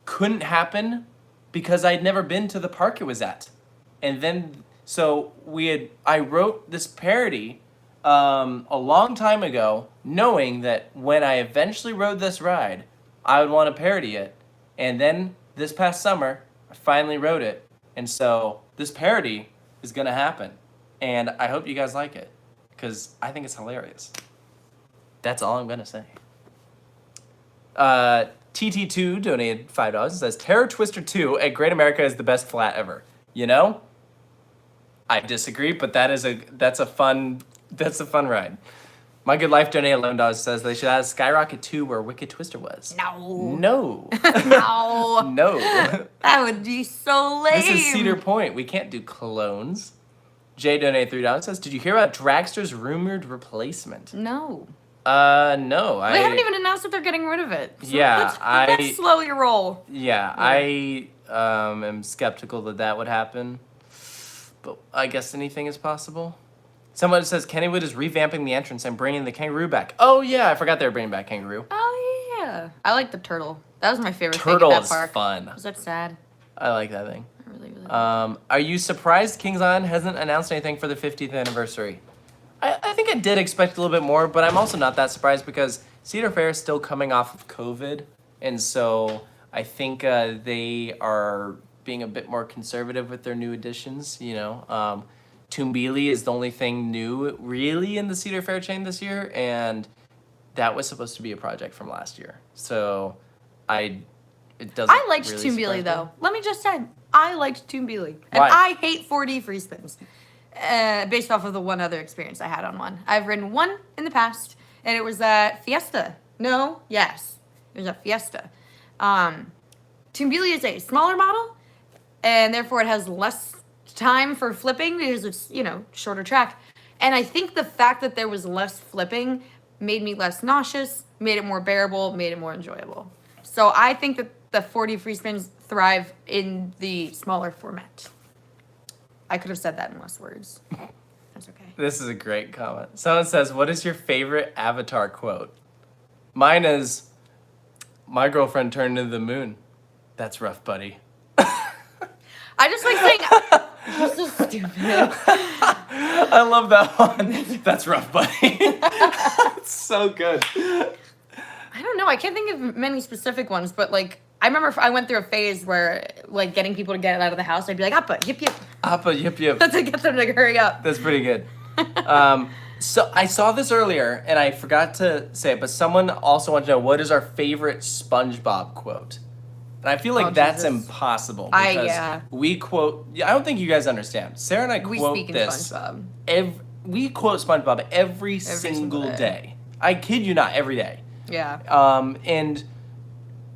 couldn't happen because I'd never been to the park it was at. And then, so I wrote this parody a long time ago, knowing that when I eventually rode this ride, I would want to parody it. And then this past summer, I finally wrote it. And so this parody is going to happen. And I hope you guys like it, because I think it's hilarious. That's all I'm going to say. TT2 donated $5 and says, Terror Twister 2 at Great America is the best flat ever. You know? I disagree, but that's a fun ride. My Good Life donated $11 says they should add Skyrocket 2 where Wicked Twister was. No. No. No. No. That would be so lame. This is Cedar Point. We can't do clones. Jay donated $3 says, did you hear about Dragster's rumored replacement? No. No. They haven't even announced that they're getting rid of it. So Yeah, let's slowly roll. Yeah, I am skeptical that would happen. But I guess anything is possible. Someone says Kennywood is revamping the entrance and bringing the kangaroo back. Oh, yeah, I forgot they were bringing back kangaroo. Oh, Yeah, I like the turtle. That was my favorite Turtle thing at is that park. fun. Was that sad? I like that thing. I really, really. Are you surprised Kings Island hasn't announced anything for the 50th anniversary? I think I did expect a little bit more, but I'm also not that surprised because Cedar Fair is still coming off of COVID, and so I think they are being a bit more conservative with their new additions. Toonbeely is the only thing new really in the Cedar Fair chain this year, and that was supposed to be a project from last year. So it doesn't. I liked really Toonbeely surprise though. me. Let me just say, I liked Toonbeely, and Why? I hate 4D free spins. Based off of the one other experience I had on one. I've ridden one in the past, and it was at Fiesta. No, yes, it was at Fiesta. Toonbeely is a smaller model, and therefore it has less time for flipping because it's, shorter track. And I think the fact that there was less flipping made me less nauseous, made it more bearable, made it more enjoyable. So I think that the 4D free spins thrive in the smaller format. I could have said that in less words. That's okay. This is a great comment. Someone says, "What is your favorite Avatar quote?" Mine is, "My girlfriend turned into the moon. That's rough, buddy." I just like saying, you're so stupid. I love that one. That's rough, buddy. It's so good. I don't know. I can't think of many specific ones, but I remember I went through a phase where getting people to get out of the house, I'd be like, Appa, yip yip. Appa, yip yip. To get them to hurry up. That's pretty good. So I saw this earlier and I forgot to say it, but someone also wanted to know what is our favorite SpongeBob quote. And I feel like that's Jesus. impossible because we quote. I don't think you guys understand. Sarah and I We quote speak in this. SpongeBob. We quote SpongeBob every single day. I kid you not, every day. Yeah. And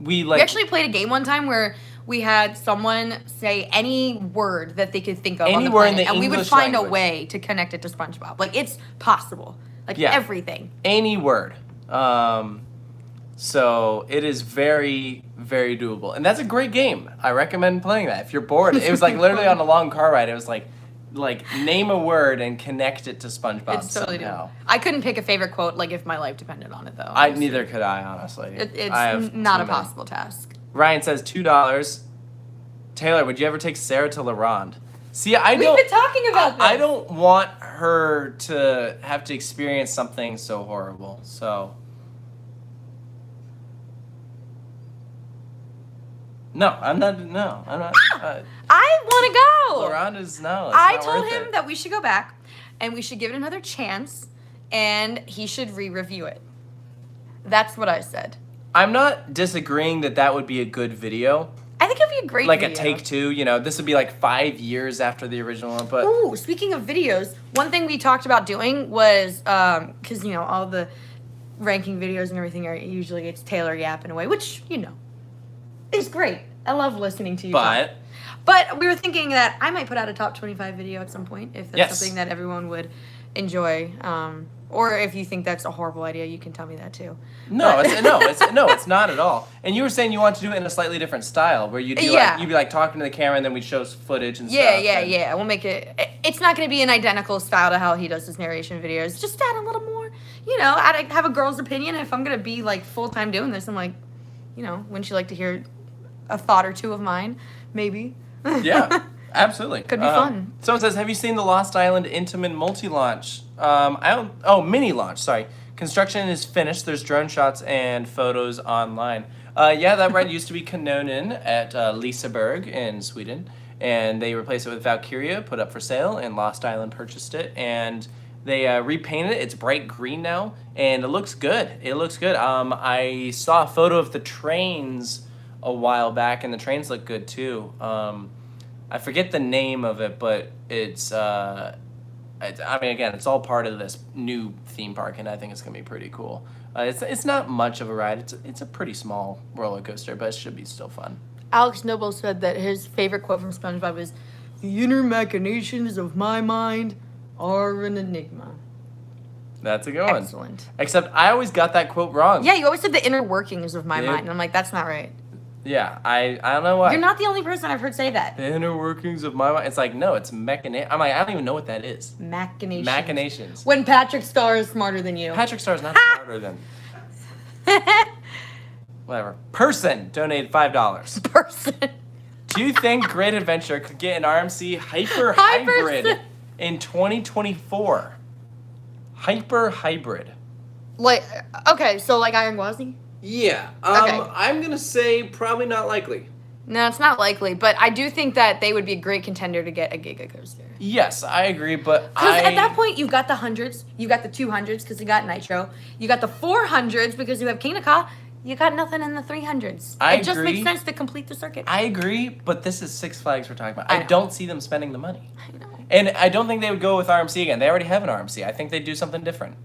we We actually played a game one time where we had someone say any word that they could think of on the Anywhere in planet, the and we would English find language. a way to connect it to SpongeBob. It's possible. Yeah. Everything. any word. So it is very, very doable. And that's a great game. I recommend playing that. If you're bored, it was literally on a long car ride. It was like name a word and connect it to SpongeBob It's totally somehow. doable. I couldn't pick a favorite quote if my life depended on it though. Neither could I, honestly. It's I have not too a many. possible task. Ryan says $2. Taylor, would you ever take Sarah to La Ronde? See, We've been talking about this. I don't want her to have to experience something so horrible. So no, I'm not. No, I'm not. I want to go. La Ronde is no. It's I not told worth him it. that we should go back and we should give it another chance and he should re-review it. That's what I said. I'm not disagreeing that would be a good video. I think it'd be a great Like video. a take two, this would be 5 years after the original one, but Ooh, speaking of videos, one thing we talked about doing was, because, all the ranking videos and everything are usually it's Taylor yapping away, which, is great. I love listening to you talk. But we were thinking that I might put out a top 25 video at some point if that's Yes. something that everyone would enjoy. Or if you think that's a horrible idea, you can tell me that too. No, it's not at all. And you were saying you want to do it in a slightly different style, where you do you'd be talking to the camera, and then we'd show footage and stuff. Yeah. We'll make it. It's not going to be an identical style to how he does his narration videos. Just add a little more. I'd have a girl's opinion. If I'm going to be full time doing this, I'm wouldn't you like to hear a thought or two of mine? Maybe. Yeah, absolutely. Could be fun. Someone says, "Have you seen the Lost Island Intamin multi-launch?" Mini launch. Sorry. Construction is finished. There's drone shots and photos online. That ride used to be Kanonen at Liseberg in Sweden, and they replaced it with Valkyria, put up for sale, and Lost Island purchased it, and they repainted it. It's bright green now, and it looks good. I saw a photo of the trains a while back, and the trains look good too. I forget the name of it, but it's it's all part of this new theme park, and I think it's gonna be pretty cool. It's not much of a ride. It's a pretty small roller coaster, but it should be still fun. Alex Noble said that his favorite quote from SpongeBob is, "The inner machinations of my mind are an enigma." That's a good one. Excellent. Except I always got that quote wrong. Yeah, you always said the inner workings of my Yeah. mind, and I'm like, that's not right. Yeah, I don't know why. You're not the only person I've heard say that. The inner workings of my mind. It's no, it's mechanation. I'm I don't even know what that is. Machinations. Machinations. When Patrick Starr is smarter than you. Patrick Starr's not smarter than. whatever. Person donated $5. Person. Do you think Great Adventure could get an RMC Hyper Hyper- Hybrid in 2024? Hyper Hybrid. Like, okay, so like Iron Gwazi? Yeah. Okay. I'm gonna say probably not likely. No, it's not likely, but I do think that they would be a great contender to get a Giga Coaster. Yes, I agree, but Because at that point, you've got the 100s, you got the 200s because you got Nitro, you got the 400s because you have King of Ka, you got nothing in the 300s. I It just agree. makes sense to complete the circuit. I agree, but this is Six Flags we're talking about. I I know. don't see them spending the money. I know. And I don't think they would go with RMC again. They already have an RMC. I think they'd do something different.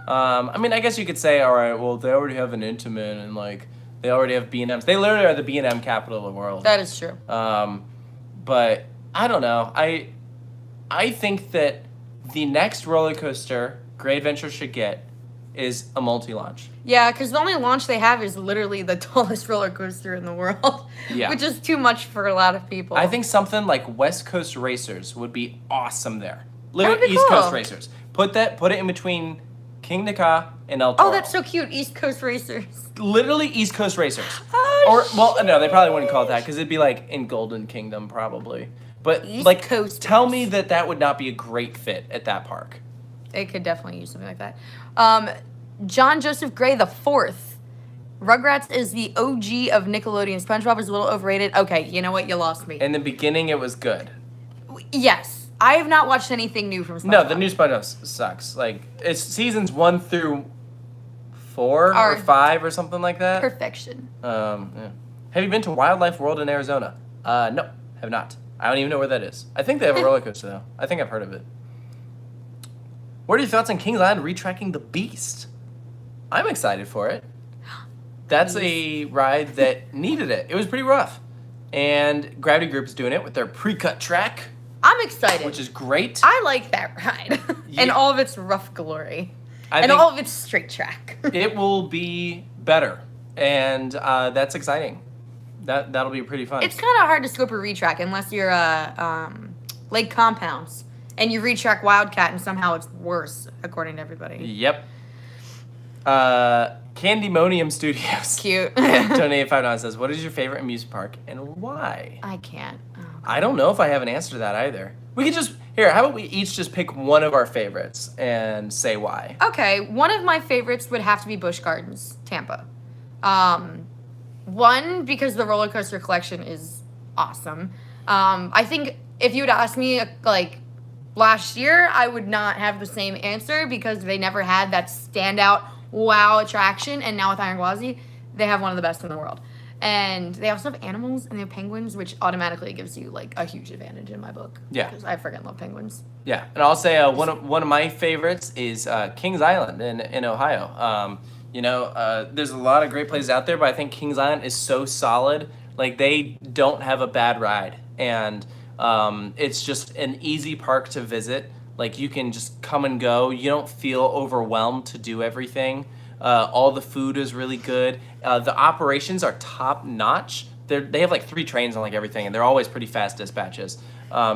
I mean, I guess you could say, all right, well, they already have an Intamin and like they already have B&Ms. They literally are the B&M capital of the world. That is true. But I don't know. I think that the next roller coaster Great Adventure should get is a multi-launch. Yeah, because the only launch they have is literally the tallest roller coaster in the world. Yeah. Which is too much for a lot of people. I think something like West Coast Racers would be awesome there. would Literally be East cool. Coast Racers. Put it in between King Ka and El Toro. Oh, that's so cute. East Coast Racers. Literally East Coast Racers. Oh, Or well, no, they probably wouldn't call it that because it'd be like in Golden Kingdom probably. But East like, Coast tell Racers. me that would not be a great fit at that park. They could definitely use something like that. John Joseph Gray the Fourth. Rugrats is the OG of Nickelodeon. SpongeBob is a little overrated. Okay, you know what? You lost me. In the beginning, it was good. Yes. I have not watched anything new from SpongeBob. No, the new SpongeBob sucks. Like it's seasons 1 through 4 or Are 5 or something like that. Perfection. Yeah. Have you been to Wildlife World in Arizona? No, have not. I don't even know where that is. I think they have a roller coaster though. I think I've heard of it. What are your thoughts on Kings Island retracking the Beast? I'm excited for it. That's a ride that needed it. It was pretty rough. And Gravity Group's doing it with their pre-cut track, I'm excited. which is great. I like that ride. And Yeah. all of its rough glory. I And think all of its straight track. it will be better. And that's exciting. That'll be pretty fun. It's kind of hard to scope a retrack unless you're Lake Compounds and you retrack Wildcat and somehow it's worse, according to everybody. Yep. Candymonium Studios. Cute. Donated $5 says, what is your favorite amusement park and why? I can't. Oh. I don't know if I have an answer to that either. We could just, here, how about we each just pick one of our favorites and say why? Okay, one of my favorites would have to be Busch Gardens, Tampa. One, because the roller coaster collection is awesome. I think if you would ask me, like, last year, I would not have the same answer because they never had that standout wow attraction. And now with Iron Gwazi, they have one of the best in the world. And they also have animals and they have penguins, which automatically gives you, like, a huge advantage in my book. Yeah. Because I freaking love penguins. Yeah, and I'll say one of my favorites is Kings Island in Ohio. There's a lot of great places out there, but I think Kings Island is so solid. Like, they don't have a bad ride. And it's just an easy park to visit. Like, you can just come and go. You don't feel overwhelmed to do everything. All the food is really good. The operations are top notch. They have like 3 trains on like everything, and they're always pretty fast dispatches.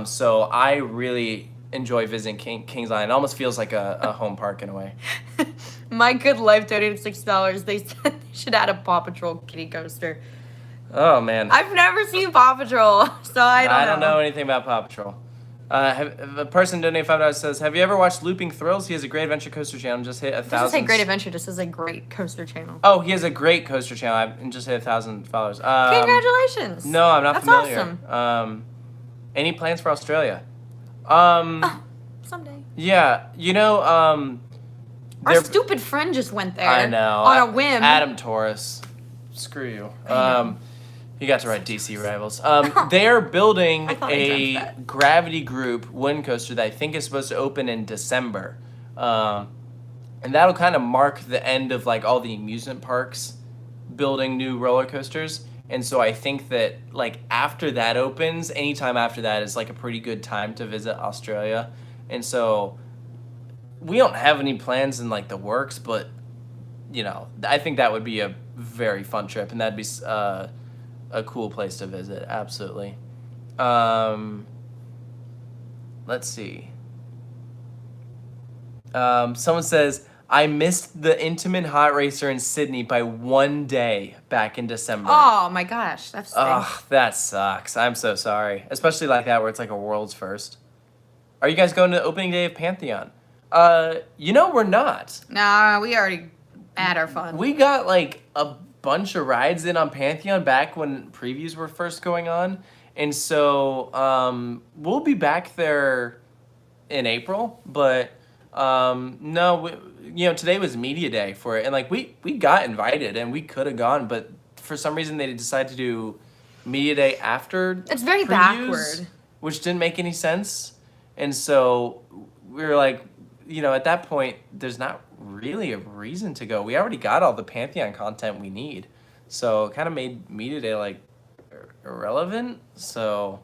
So I really enjoy visiting Kings Island. It almost feels like a home park in a way. My Good Life donated $6. They said they should add a Paw Patrol kitty coaster. Oh man, I've never seen Paw Patrol, so I don't know. anything about Paw Patrol. A person donated $5 says, "Have you ever watched Looping Thrills? He has a Great Adventure coaster channel. Just hit 1,000." It doesn't say Great Adventure, just says a great coaster channel. Oh, he has a great coaster channel. I just hit 1,000 followers. Congratulations! No, I'm not That's familiar. awesome. Any plans for Australia? Someday. Yeah, Our stupid friend just went there. I know. On a whim. Adam Taurus. Screw you. I know. He got to ride DC Rivals. They're building I thought I dreamt a that. Gravity Group wind coaster that I think is supposed to open in December. And that'll kind of mark the end of like all the amusement parks building new roller coasters. And so I think that like after that opens, anytime after that is like a pretty good time to visit Australia. And so we don't have any plans in like the works, but I think that would be a very fun trip, and that'd be a cool place to visit. Absolutely. Let's see. Someone says, I missed the Intamin Hot Racer in Sydney by 1 day back in December. Oh my gosh, that's Ugh, that sucks. I'm so sorry. Especially like that where it's like a world's first. Are you guys going to the opening day of Pantheon? We're not. Nah, we already had our fun. We got like a bunch of rides in on Pantheon back when previews were first going on. And so we'll be back there in April, but no, today was media day for it, and like we got invited and we could have gone, but for some reason they decided to do media day after. It's very previews, backward, which didn't make any sense, and so we were like, at that point, there's not really a reason to go. We already got all the Pantheon content we need, so it kind of made media day like irrelevant. So.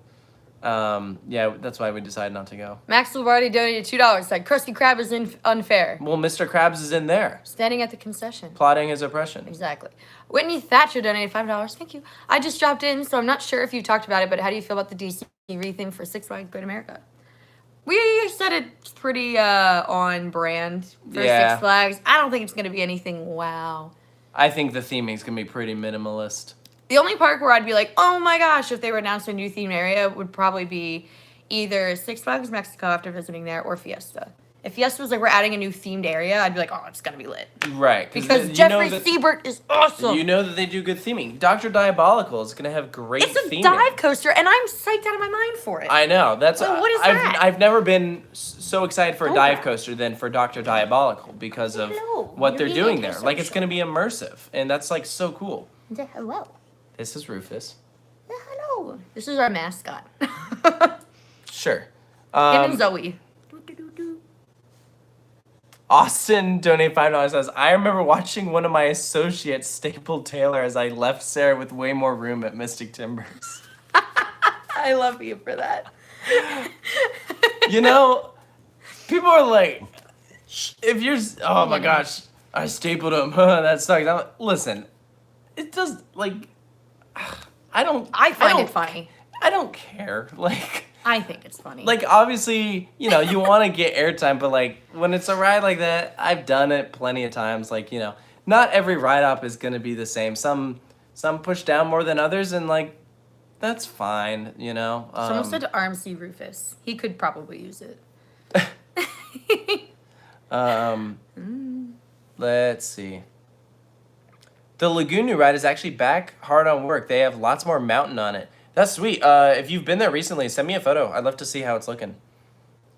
That's why we decided not to go. Max Lombardi donated $2. Said Krusty Krab is unfair. Well, Mr. Krabs is in there. Standing at the concession. Plotting his oppression. Exactly. Whitney Thatcher donated $5. Thank you. I just dropped in, so I'm not sure if you talked about it, but how do you feel about the DC retheme for Six Flags Great America? We said it's pretty on brand for Six Flags. I don't think it's going to be anything wow. I think the theming is going to be pretty minimalist. The only park where I'd be like, oh my gosh, if they were announced a new themed area would probably be either Six Flags Mexico after visiting there or Fiesta. If Fiesta was like, we're adding a new themed area, I'd be like, oh, it's going to be lit. Right. Because Jeffrey Siebert is awesome. You know that they do good theming. Dr. Diabolical is going to have great theming. It's a dive coaster, and I'm psyched out of my mind for it. I know. What is that? I've never been so excited for a dive coaster than for Dr. Diabolical because of what they're doing there. Like, it's going to be immersive, and that's like so cool. Hello. This is Rufus. Hello. This is our mascot. Sure. Him and Zoe. Austin donated $5. Says, I remember watching one of my associates staple Taylor as I left Sarah with way more room at Mystic Timbers. I love you for that. People are like, if you're, oh my gosh, I stapled him. That sucks. Listen, it does, like, I find it funny. I don't care. Like, I think it's funny. Like, obviously, you want to get airtime, but like when it's a ride like that, I've done it plenty of times. Like, not every ride op is gonna be the same. Some push down more than others, and like that's fine. Someone said RMC Rufus. He could probably use it. Let's see. The Lagoon new ride is actually back hard on work. They have lots more mountain on it. That's sweet. If you've been there recently, send me a photo. I'd love to see how it's looking.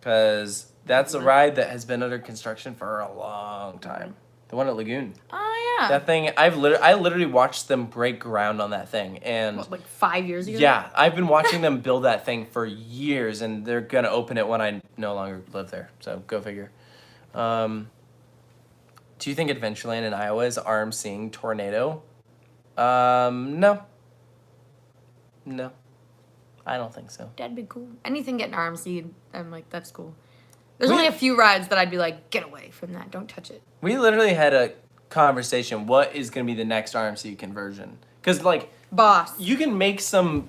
Because that's a ride that has been under construction for a long time. The one at Lagoon. Oh, yeah. That thing, I literally watched them break ground on that thing. And what, like 5 years ago? Yeah, I've been watching them build that thing for years, and they're going to open it when I no longer live there. So, go figure. Do you think Adventureland in Iowa is RMCing Tornado? No. No. I don't think so. That'd be cool. Anything getting RMC'd, I'm like, that's cool. There's only a few rides that I'd be like, get away from that. Don't touch it. We literally had a conversation. What is going to be the next RMC conversion? Because, like... Boss. You can make some,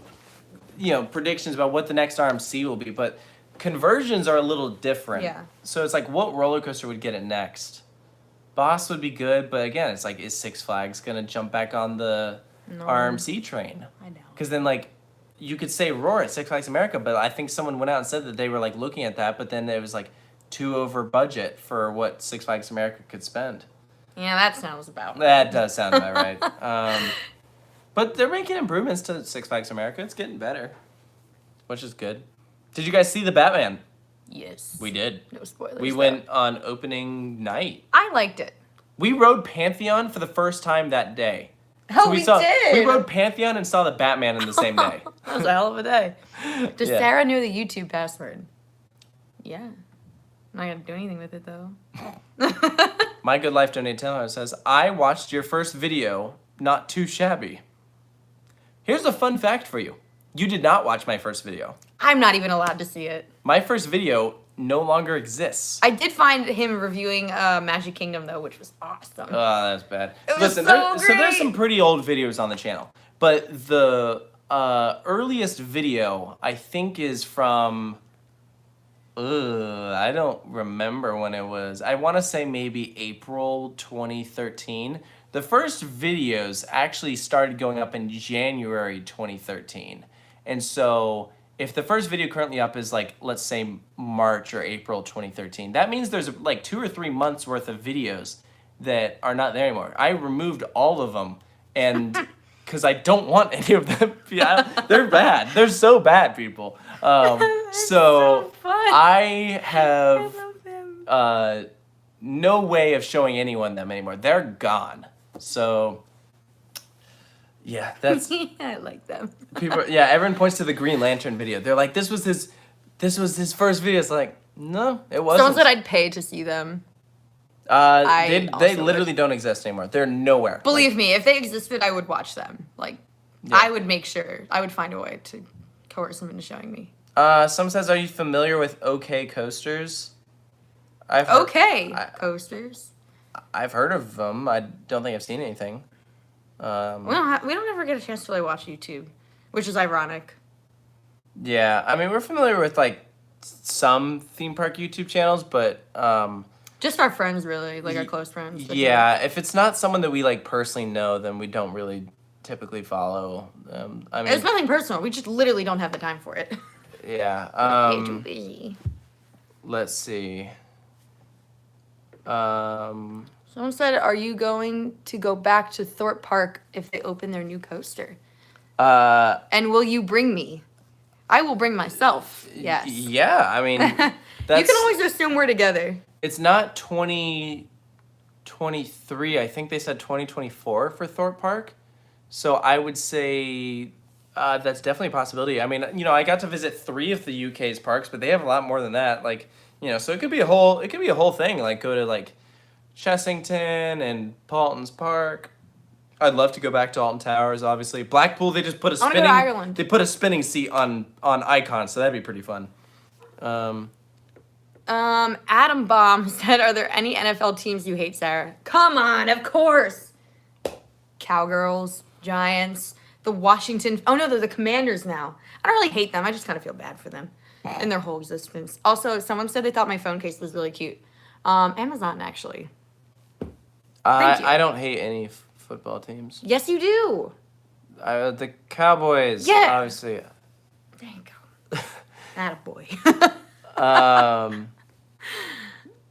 predictions about what the next RMC will be, but conversions are a little different. Yeah. So it's like, what roller coaster would get it next? Boss would be good, but again, it's like, is Six Flags going to jump back on the RMC train? I know. Because then, like, you could say Roar at Six Flags America, but I think someone went out and said that they were, like, looking at that, but then it was, like, too over budget for what Six Flags America could spend. Yeah, that sounds about right. That does sound about right. But they're making improvements to Six Flags America. It's getting better, which is good. Did you guys see the Batman? Yes. We did. No spoilers. We went on opening night. I liked it. We rode Pantheon for the first time that day. Oh, so we did. We rode Pantheon and saw the Batman in the same day. That was a hell of a day. Does Sarah know the YouTube password? Yeah. I'm not going to do anything with it, though. My Good Life Donate Taylor says, I watched your first video, not too shabby. Here's a fun fact for you. You did not watch my first video. I'm not even allowed to see it. My first video no longer exists. I did find him reviewing Magic Kingdom, though, which was awesome. Oh, that's bad. It was so great. So there's some pretty old videos on the channel. But the earliest video, I think, is from I don't remember when it was. I want to say maybe April 2013. The first videos actually started going up in January 2013. And so if the first video currently up is like, let's say March or April 2013, that means there's like 2 or 3 months worth of videos that are not there anymore. I removed all of them, and because I don't want any of them. Yeah, they're bad. They're so bad, people. So fun. I have love them. no way of showing anyone them anymore. They're gone. So yeah, that's I like them. people. Yeah, everyone points to the Green Lantern video. They're like, this was his first video. It's like, no, it wasn't. Someone said I'd pay to see them. They also literally don't exist anymore. They're nowhere. Believe me, if they existed, I would watch them. Like, Yeah. I would make sure. I would find a way to coerce them into showing me. Someone says, are you familiar with OK Coasters? Okay, coasters. I've heard of them. I don't think I've seen anything. We don't ever get a chance to really watch YouTube, which is ironic. Yeah, I mean, we're familiar with like some theme park YouTube channels, but Just our friends, really, like our close friends. yeah, if it's not someone that we like personally know, then we don't really typically follow. I mean, It's nothing personal. We just literally don't have the time for it. yeah. Way too busy. Let's see. Someone said, "Are you going to go back to Thorpe Park if they open their new coaster? And will you bring me? I will bring myself. Yes. Yeah, I mean, You can always assume we're together. It's not 2023. I think they said 2024 for Thorpe Park. So I would say that's definitely a possibility. I mean, you know, I got to visit 3 of the UK's parks, but they have a lot more than that. Like, you know, so it could be a whole thing. Like, go to like Chessington and Paulton's Park. I'd love to go back to Alton Towers, obviously. Blackpool, they just put a I wanna go to Ireland. They put a spinning seat on Icon, so that'd be pretty fun. Adam Baum said, "Are there any NFL teams you hate, Sarah?" Come on, of course. Cowgirls, Giants, the Washington. Oh no, they're the Commanders now. I don't really hate them. I just kind of feel bad for them and their whole existence. Also, someone said they thought my phone case was really cute. Amazon, actually. Thank you. I don't hate any football teams. Yes, you do. The Cowboys, Yeah. obviously. There you go. Attaboy.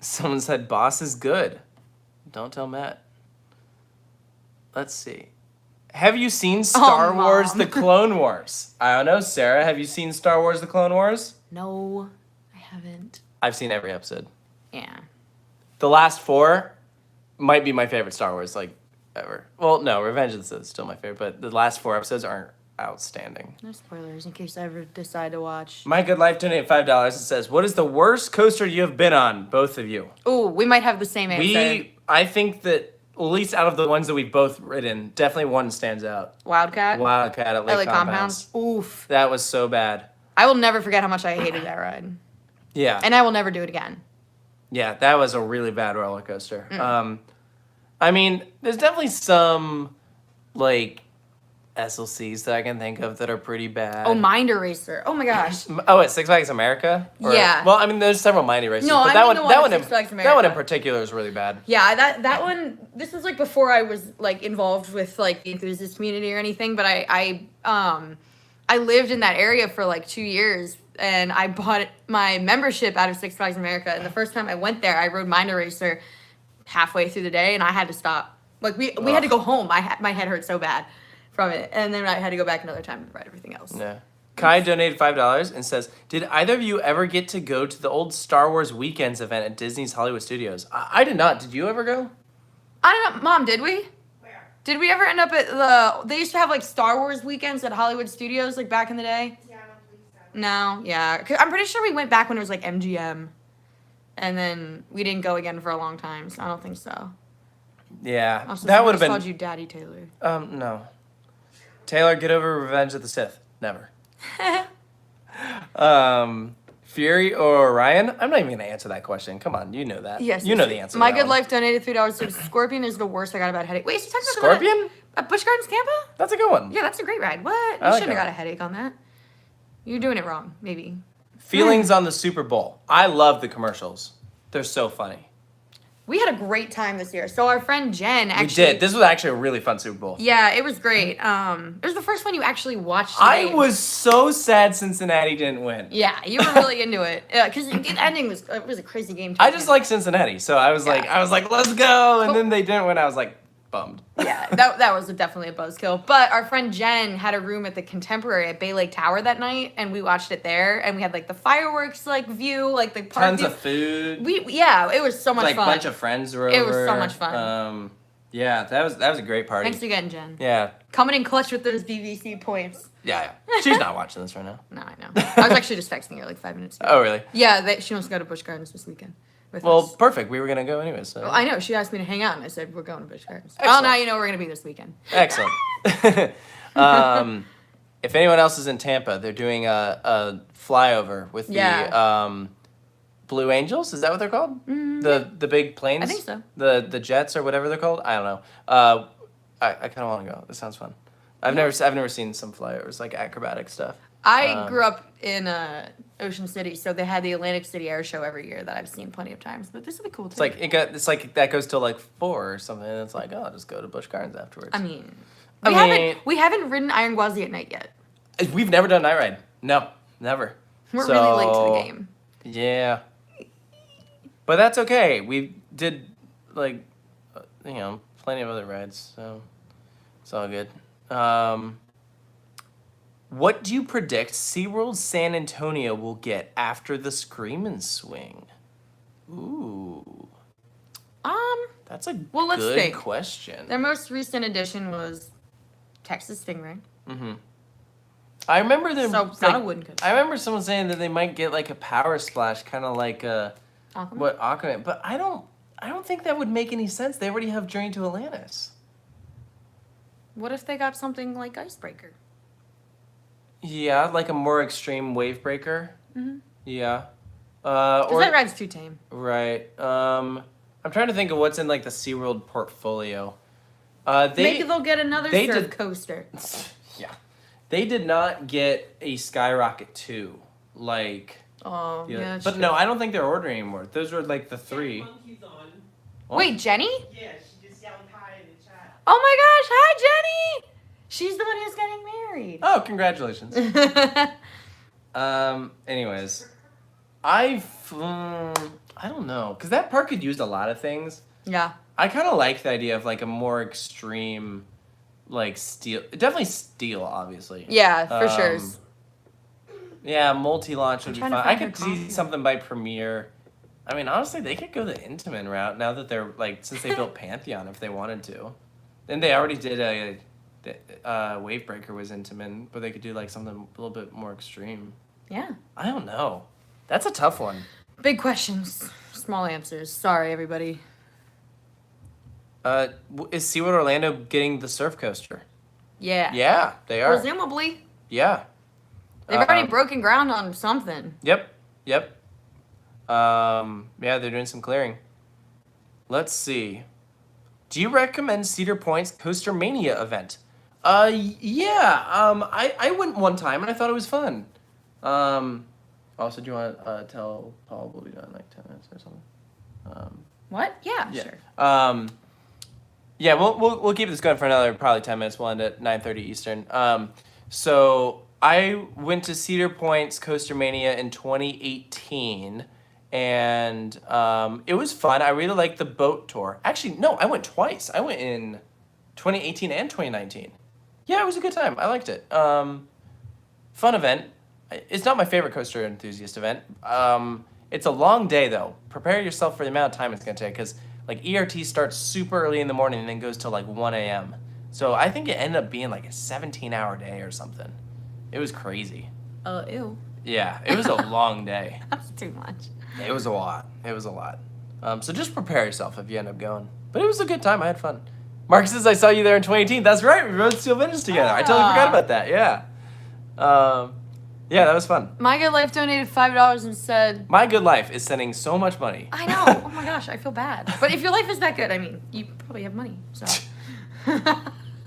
Someone said Boss is good. Don't tell Matt. Let's see. Have you seen Star Wars Mom. The Clone Wars? I don't know, Sarah. Have you seen Star Wars The Clone Wars? No, I haven't. I've seen every episode. Yeah. The last 4 might be my favorite Star Wars, like, ever. Well, no, Revenge of the Sith is still my favorite, but the last 4 episodes aren't outstanding. No spoilers in case I ever decide to watch. My Good Life donated $5 and says, what is the worst coaster you have been on, both of you? Ooh, we might have the same answer. I think that, at least out of the ones that we've both ridden, definitely one stands out. Wildcat? Wildcat at Lake LA Compounds. Oof. That was so bad. I will never forget how much I hated that ride. Yeah. And I will never do it again. Yeah, that was a really bad roller coaster. I mean, there's definitely some, like, SLCs that I can think of that are pretty bad. Oh, Mind Eraser. Oh my gosh. Oh, at Six Flags America? Yeah. Well, I mean, there's several Mind Erasers, No, but I that mean one, the one that at one, Six Flags that one in America. particular is really bad. Yeah, that one, this was like before I was like involved with like the enthusiast community or anything, but I lived in that area for like 2 years and I bought my membership out of Six Flags America, and the first time I went there, I rode Mind Eraser halfway through the day and I had to stop. Like we had to go home. My head hurt so bad from it, and then I had to go back another time to ride everything else. Yeah. Kai donated $5 and says, did either of you ever get to go to the old Star Wars Weekends event at Disney's Hollywood Studios? I did not. Did you ever go? I don't know, Mom, did we? Where? Did we ever end up at they used to have like Star Wars weekends at Hollywood Studios like back in the day? Yeah, I don't believe so. No, yeah. 'Cause I'm pretty sure we went back when it was like MGM. And then we didn't go again for a long time, so I don't think so. Yeah. Also, that would have someone been... called you Daddy Taylor. No. Taylor, get over Revenge of the Sith. Never. Fury or Orion? I'm not even going to answer that question. Come on, you know that. Yes. You know the answer. My to that Good one. Life donated $3. So Scorpion is the worst. I got a bad headache. Wait, is he talking about Scorpion? At Busch Gardens, Tampa? That's a good one. Yeah, that's a great ride. What? You I like shouldn't have that got a headache on that. You're doing it wrong, maybe. Feelings on the Super Bowl. I love the commercials. They're so funny. We had a great time this year. So our friend Jen actually. We did. This was actually a really fun Super Bowl. Yeah, it was great. It was the first one you actually watched. I was so sad Cincinnati didn't win. Yeah, you were really into it. Yeah, because the ending was a crazy game. I just like Cincinnati, so I was like, let's go, and then they didn't win. I was like, bummed. Yeah, that was definitely a buzzkill. But our friend Jen had a room at the Contemporary at Bay Lake Tower that night, and we watched it there. And we had like the fireworks like view, like the park Tons view. of food. It was so much Like fun. a bunch of friends were over. It was so much fun. Yeah, that was a great party. Thanks again, Jen. Yeah. Coming in clutch with those BBC points. Yeah. She's not watching this right now. No, I know. I was actually just texting her like 5 minutes ago. Oh, really? Yeah, she wants to go to Busch Gardens this weekend. With Well, us. perfect. We were gonna go anyway. So. Well, I know. She asked me to hang out, and I said, we're going to Busch Gardens. Excellent. Well, now you know we're going to be this weekend. Excellent. If anyone else is in Tampa, they're doing a flyover with the Blue Angels. Is that what they're called? Mm-hmm. The big planes? I think so. The jets or whatever they're called? I don't know. I kind of want to go. This sounds fun. I've never seen some flyovers, like acrobatic stuff. I grew up in Ocean City, so they had the Atlantic City Air Show every year that I've seen plenty of times. But this will be cool too. It's like that goes till like 4 or something. And it's like, oh, I'll just go to Busch Gardens afterwards. I mean, we haven't ridden Iron Gwazi at night yet. We've never done night ride. No, never. We're really late to the game. Yeah. But that's okay. We did plenty of other rides, so it's all good. What do you predict SeaWorld San Antonio will get after the Screamin' Swing? Ooh. That's a good question. Their most recent addition was Texas Stingray. Mm-hmm. I remember them. So not a wooden coaster. I remember someone saying that they might get like a power splash, kind of like Aquaman. But I don't think that would make any sense. They already have Journey to Atlantis. What if they got something like Icebreaker? Yeah, like a more extreme wave breaker. Mm-hmm. Yeah. Because that ride's too tame. Right. I'm trying to think of what's in like the SeaWorld portfolio. Maybe they'll get another surf coaster. Yeah. They did not get a Skyrocket 2. Like. Oh, yeah. But no, I don't think they're ordering anymore. Those were like the 3. Oh. Wait, Jenny? Yeah, she just yelled hi in the chat. Oh my gosh, hi Jenny! She's the one who's getting married. Oh, congratulations. Anyways, I don't know, because that park could use a lot of things. Yeah. I kind of like the idea of like a more extreme, like steel. Definitely steel, obviously. Yeah, for sure. Yeah, multi-launch would be fun. I could see coffee. something by Premiere. I mean, honestly, they could go the Intamin route now that they're like, since they built Pantheon, if they wanted to. Then they already did a Wavebreaker was Intamin, but they could do like something a little bit more extreme. Yeah. I don't know. That's a tough one. Big questions, small answers. Sorry, everybody. Is SeaWorld Orlando getting the surf coaster? Yeah. Yeah, they are. Presumably. Yeah. They've already broken ground on something. Yep. Yeah, they're doing some clearing. Let's see. Do you recommend Cedar Point's Coaster Mania event? Yeah. I went one time and I thought it was fun. Also, do you want to tell Paul we'll be done in like 10 minutes or something? What? Yeah, sure. Yeah, we'll keep this going for another probably 10 minutes. We'll end at 9:30 Eastern. So I went to Cedar Point's Coaster Mania in 2018, and it was fun. I really liked the boat tour. Actually, no, I went twice. I went in 2018 and 2019. Yeah, it was a good time. I liked it. Fun event. It's not my favorite coaster enthusiast event. It's a long day, though. Prepare yourself for the amount of time it's going to take, because like ERT starts super early in the morning and then goes till like 1 a.m. So I think it ended up being like a 17-hour day or something. It was crazy. Oh, ew. Yeah, it was a long day. That's too much. It was a lot. So just prepare yourself if you end up going. But it was a good time. I had fun. Mark says I saw you there in 2018. That's right. We rode Steel Vintage together. I totally forgot about that. Yeah. Yeah, that was fun. My Good Life donated $5 and said... My Good Life is sending so much money. I know. Oh my gosh, I feel bad. But if your life is that good, I mean, you probably have money, so...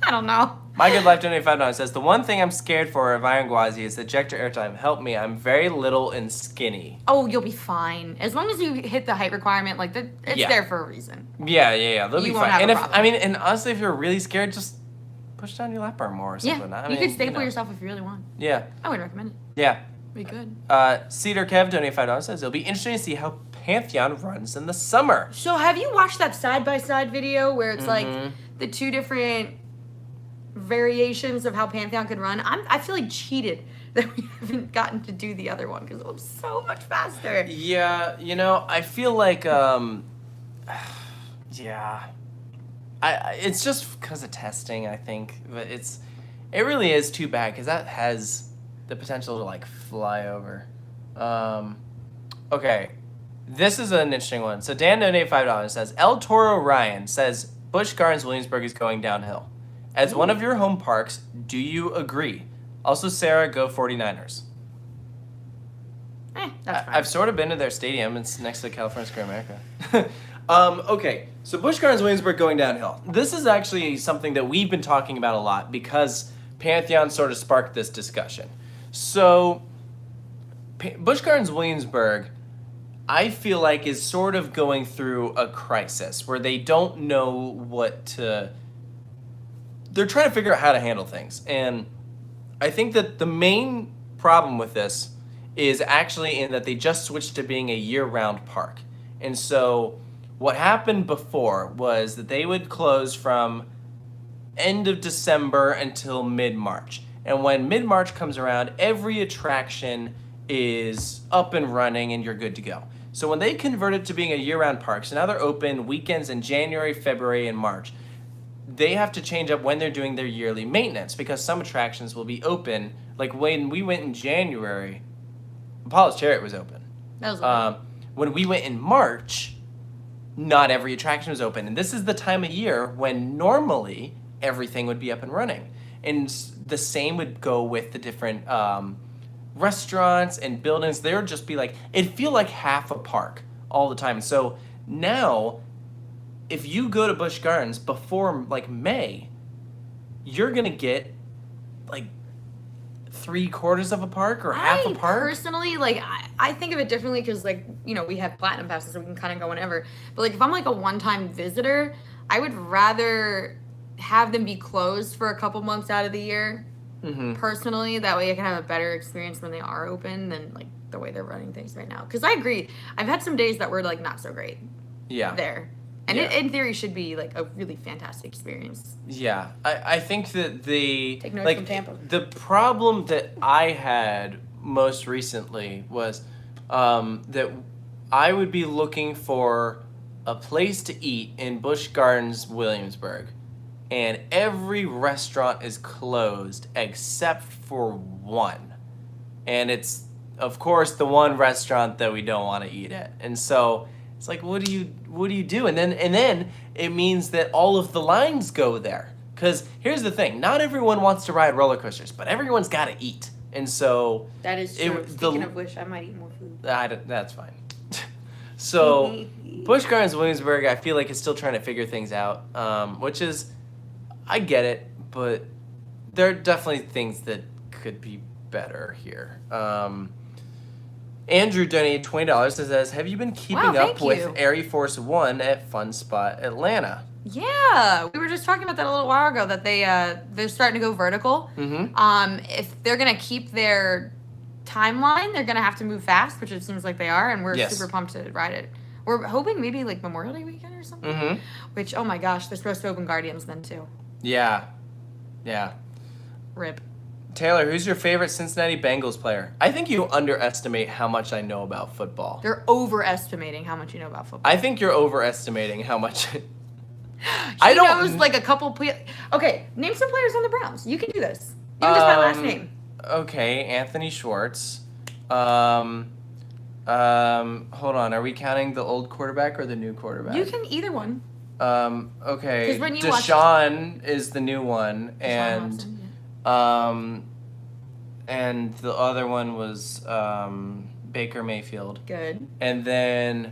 I don't know. My Good Life 25 says, the one thing I'm scared for of Iron Gwazi is ejector airtime. Help me, I'm very little and skinny. Oh, you'll be fine. As long as you hit the height requirement, like, it's Yeah. there for a reason. Yeah. They'll You be won't fine. have And a if problem. and honestly, if you're really scared, just push down your lap arm more or something. Yeah, I you mean, could staple know. yourself if you really want. Yeah. I would recommend it. Yeah. Be good. Cedar Kev, donated $5, says, it'll be interesting to see how Pantheon runs in the summer. So have you watched that side-by-side video where it's like Mhm. the two different variations of how Pantheon could run? I feel like cheated that we haven't gotten to do the other one because it looks so much faster. Yeah, I feel like, yeah. It's just because of testing, I think. But it really is too bad because that has the potential to, like, fly over. Okay. This is an interesting one. So Dan donated $5 says, El Toro Ryan says, Busch Gardens Williamsburg is going downhill. As one of your home parks, do you agree? Also, Sarah, go 49ers. That's fine. I've sort of been to their stadium. It's next to California Square America. Okay, so Busch Gardens Williamsburg going downhill. This is actually something that we've been talking about a lot because Pantheon sort of sparked this discussion. So Busch Gardens Williamsburg, I feel like, is sort of going through a crisis where they don't know what to... They're trying to figure out how to handle things. And I think that the main problem with this is actually in that they just switched to being a year-round park. And so what happened before was that they would close from end of December until mid-March. And when mid-March comes around, every attraction is up and running and you're good to go. So when they converted to being a year-round park, so now they're open weekends in January, February, and March, they have to change up when they're doing their yearly maintenance because some attractions will be open. Like when we went in January, Apollo's Chariot was open. That was When we went in March, not every attraction was open. And this is the time of year when normally everything would be up and running. And the same would go with the different restaurants and buildings. There would just be like, it'd feel like half a park all the time. So now, if you go to Busch Gardens before like May, you're gonna get like 3/4 of a park or half a park. Personally, like, I think of it differently because, like, we have platinum passes, so we can kind of go whenever. But, like, if I'm, like, a one-time visitor, I would rather have them be closed for a couple months out of the year, personally. That way I can have a better experience when they are open than, like, the way they're running things right now. Because I agree. I've had some days that were, like, not so great there. And Yeah. it, in theory, should be, like, a really fantastic experience. Yeah, I think that Take notes from Tampa. the problem that I had most recently was that I would be looking for a place to eat in Busch Gardens, Williamsburg, and every restaurant is closed except for one, and it's of course the one restaurant that we don't want to eat at, and so. It's like, what do you do? And then it means that all of the lines go there. Because here's the thing, not everyone wants to ride roller coasters, but everyone's got to eat. And so... That is true. Speaking of which, I might eat more food. That's fine. So, Busch Gardens Williamsburg, I feel like is still trying to figure things out, which is, I get it, but there are definitely things that could be better here. Andrew donated $20 and says, have you been keeping up with Air Force One at Fun Spot Atlanta? Yeah, we were just talking about that a little while ago, that they're starting to go vertical. If they're going to keep their timeline, they're going to have to move fast, which it seems like they are, and we're super pumped to ride it. We're hoping maybe like Memorial Day weekend or something, which, oh my gosh, they're supposed to open Guardians then too. Yeah. RIP. Taylor, who's your favorite Cincinnati Bengals player? I think you underestimate how much I know about football. They're overestimating how much you know about football. I think you're overestimating how much... He knows like a couple... Okay, name some players on the Browns. You can do this. Even just by last name. Okay, Anthony Schwartz. Hold on, are we counting the old quarterback or the new quarterback? You can either one. Okay. 'Cause when you Deshaun is the new one, and and the other one was Baker Mayfield. Good. And then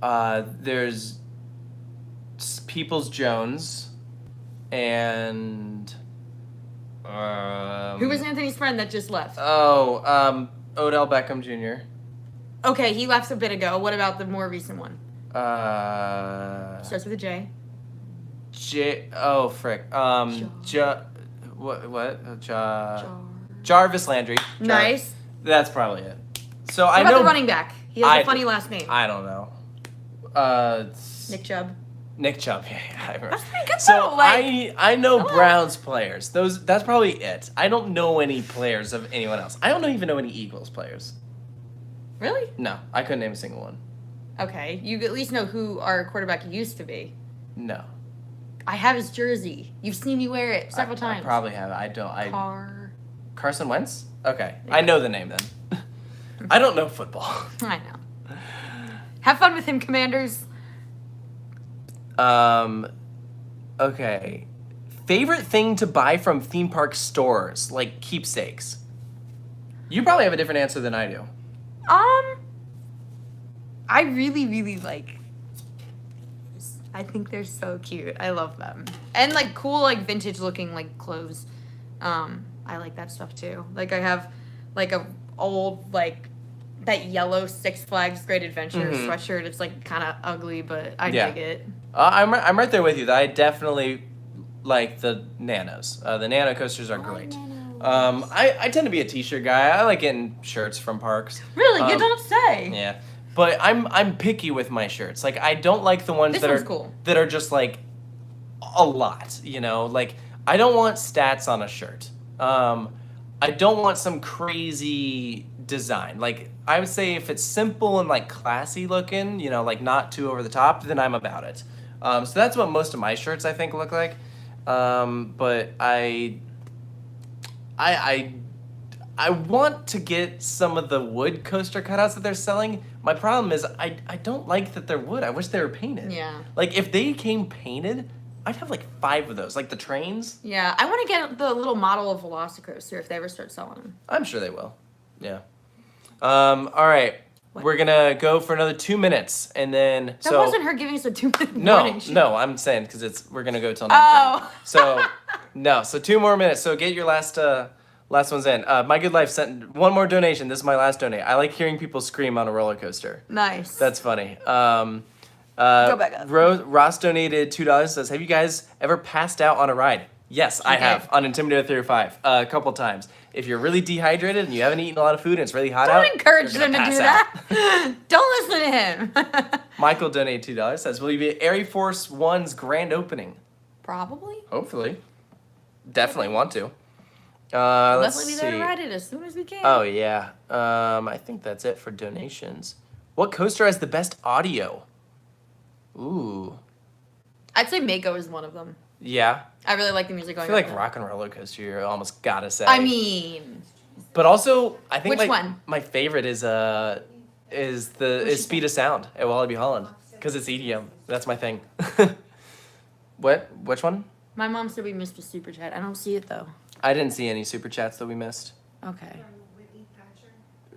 there's Peoples Jones, And Who was Anthony's friend that just left? Odell Beckham Jr. Okay, he left a bit ago. What about the more recent one? Starts with a J. Frick. Jarvis Landry. Nice. That's probably it. So What I about know the running back? He has a funny last name. I don't know. Nick Chubb. Nick Chubb. Yeah, I remember. That's pretty good So though. Like, I know hello. Browns players. That's probably it. I don't know any players of anyone else. I don't even know any Eagles players. really? No, I couldn't name a single one. Okay, you at least know who our quarterback used to be. No. I have his jersey. You've seen me wear it several times. I probably have. Carson Wentz? Okay. Yeah. I know the name then. I don't know football. I know. Have fun with him, Commanders. Okay. Favorite thing to buy from theme park stores, like keepsakes? You probably have a different answer than I do. I really, really like. I think they're so cute. I love them. And like cool, like vintage looking like clothes. I like that stuff too. Like I have like a old like that yellow Six Flags Great Adventure sweatshirt. It's like kind of ugly, but I dig it. I'm right there with you. I definitely like the nanos. The nano coasters are great. I tend to be a t-shirt guy. I like getting shirts from parks. Really? You don't say. Yeah. But I'm picky with my shirts. Like I don't like the ones This that one's are cool. that are just like a lot, you know? Like I don't want stats on a shirt. I don't want some crazy design. Like I would say if it's simple and like classy looking, you know, like not too over the top, then I'm about it. So that's what most of my shirts I think look like. But I want to get some of the wood coaster cutouts that they're selling. My problem is I don't like that they're wood. I wish they were painted. Yeah. Like if they came painted, I'd have like 5 of those, like the trains. Yeah, I want to get the little model of Velocicoaster if they ever start selling them. I'm sure they will. Yeah. All right. What? We're gonna go for another 2 minutes, and then That wasn't her giving us a 2-minute no, warning. no. I'm saying because we're gonna go till 9:30. Oh. So no, so 2 more minutes. So get your last ones in. My Good Life sent one more donation. This is my last donate. I like hearing people scream on a roller coaster. Nice. That's funny. Go back up. Ross donated $2. Says, have you guys ever passed out on a ride? Yes, I Okay. have on Intimidator 35 a couple times. If you're really dehydrated and you haven't eaten a lot of food and it's really hot out, Don't encourage you're them gonna to do pass out. that. Don't listen to him. Michael donated $2. Says, will you be at Air Force One's grand opening? Probably. Hopefully. Definitely want to. Let's Let's be see. there to ride it as soon as we can. Oh, yeah. I think that's it for donations. What coaster has the best audio? Ooh. I'd say Mako is one of them. Yeah. I really like the music I going feel on like there. Rock and Roller Coaster, you almost gotta say. I mean, But also, I think Which one? my favorite is Speed of Sound at Wallaby Holland because it's EDM. That's my thing. What? Which one? my mom said we missed a super chat. I don't see it though. I didn't see any super chats that we missed. Okay. From Whitney Thatcher.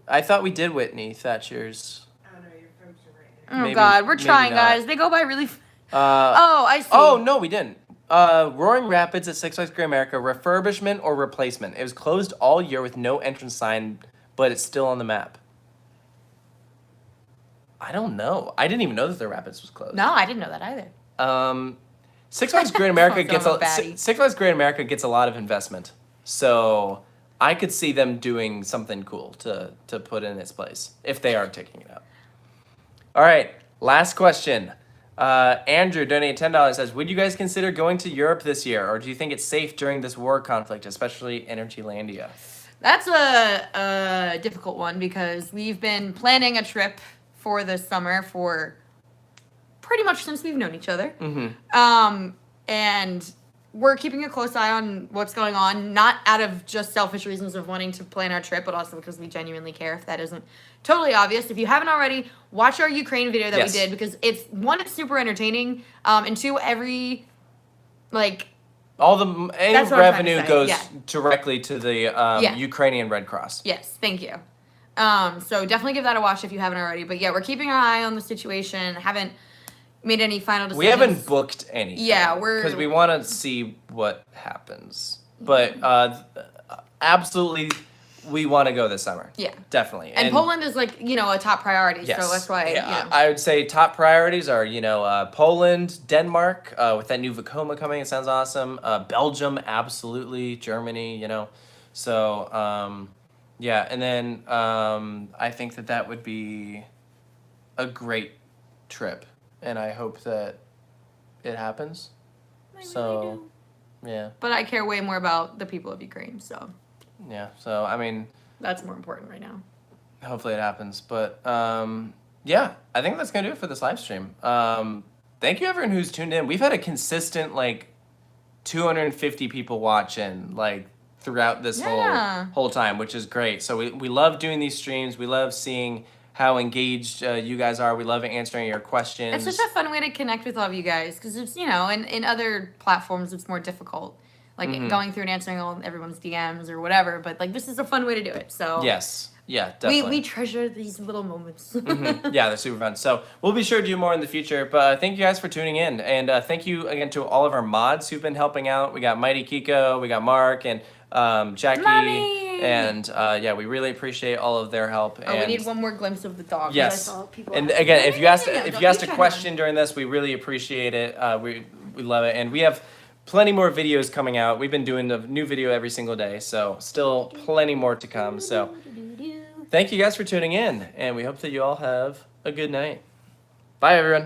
I thought we did Whitney Thatcher's. I don't know, your folks are right now. Oh Maybe- God, we're maybe trying, not. guys. They go by really. Uh, Oh, I see. Oh no, we didn't. Roaring Rapids at Six Flags Great America, refurbishment or replacement? It was closed all year with no entrance sign, but it's still on the map. I don't know. I didn't even know that the Rapids was closed. No, I didn't know that either. Six Flags Great America Sounds gets like a baddie. Six Flags Great America gets a lot of investment, so I could see them doing something cool to put in its place if they are taking it out. All right, last question. Andrew donated $10. Says, would you guys consider going to Europe this year, or do you think it's safe during this war conflict, especially Energylandia? That's a difficult one because we've been planning a trip for this summer for pretty much since we've known each other. Mm-hmm. And we're keeping a close eye on what's going on, not out of just selfish reasons of wanting to plan our trip, but also because we genuinely care, if that isn't totally obvious. If you haven't already, watch our Ukraine video that Yes. we did, because it's super entertaining, and two, any That's what I'm trying to revenue say, goes yeah. directly to the Yeah. Ukrainian Red Cross. Yes, thank you. So definitely give that a watch if you haven't already. But yeah, we're keeping our eye on the situation. Haven't made any final decisions. We haven't booked anything. Yeah, we're- because we want to see what happens. But absolutely, we want to go this summer. Yeah. Definitely. And Poland is like, you know, a top priority. Yes. So that's why, Yeah, you know. I would say top priorities are, you know, Poland, Denmark, with that new Vekoma coming, it sounds awesome. Belgium, absolutely. Germany, you know. So, yeah, and then I think that would be a great trip. And I hope that it happens. I really So, do. yeah. But I care way more about the people of Ukraine, so Yeah, so, I mean, that's more important right now. hopefully it happens. But yeah, I think that's gonna do it for this live stream. Thank you everyone who's tuned in. We've had a consistent like 250 people watching like throughout this Yeah. whole time, which is great. So we love doing these streams. We love seeing how engaged you guys are. We love answering your questions. It's such a fun way to connect with all of you guys because it's, you know, in other platforms it's more difficult. Like going through and answering all everyone's DMs or whatever, but like this is a fun way to do it. So Yes. Yeah, definitely. we treasure these little moments. Yeah, they're super fun. So we'll be sure to do more in the future. But thank you guys for tuning in. And thank you again to all of our mods who've been helping out. We got Mighty Kiko, we got Mark, and Jackie. Mommy! And yeah, we really appreciate all of their help. Oh, and we need one more glimpse of the dog. 'cause Yes. I saw people And asking, again, if you asked "Don't a be question during this, we really appreciate it. We love it. And we have plenty more videos coming out. We've been doing a new video every single day. So still plenty more to come. So thank you guys for tuning in, and we hope that you all have a good night. Bye, everyone.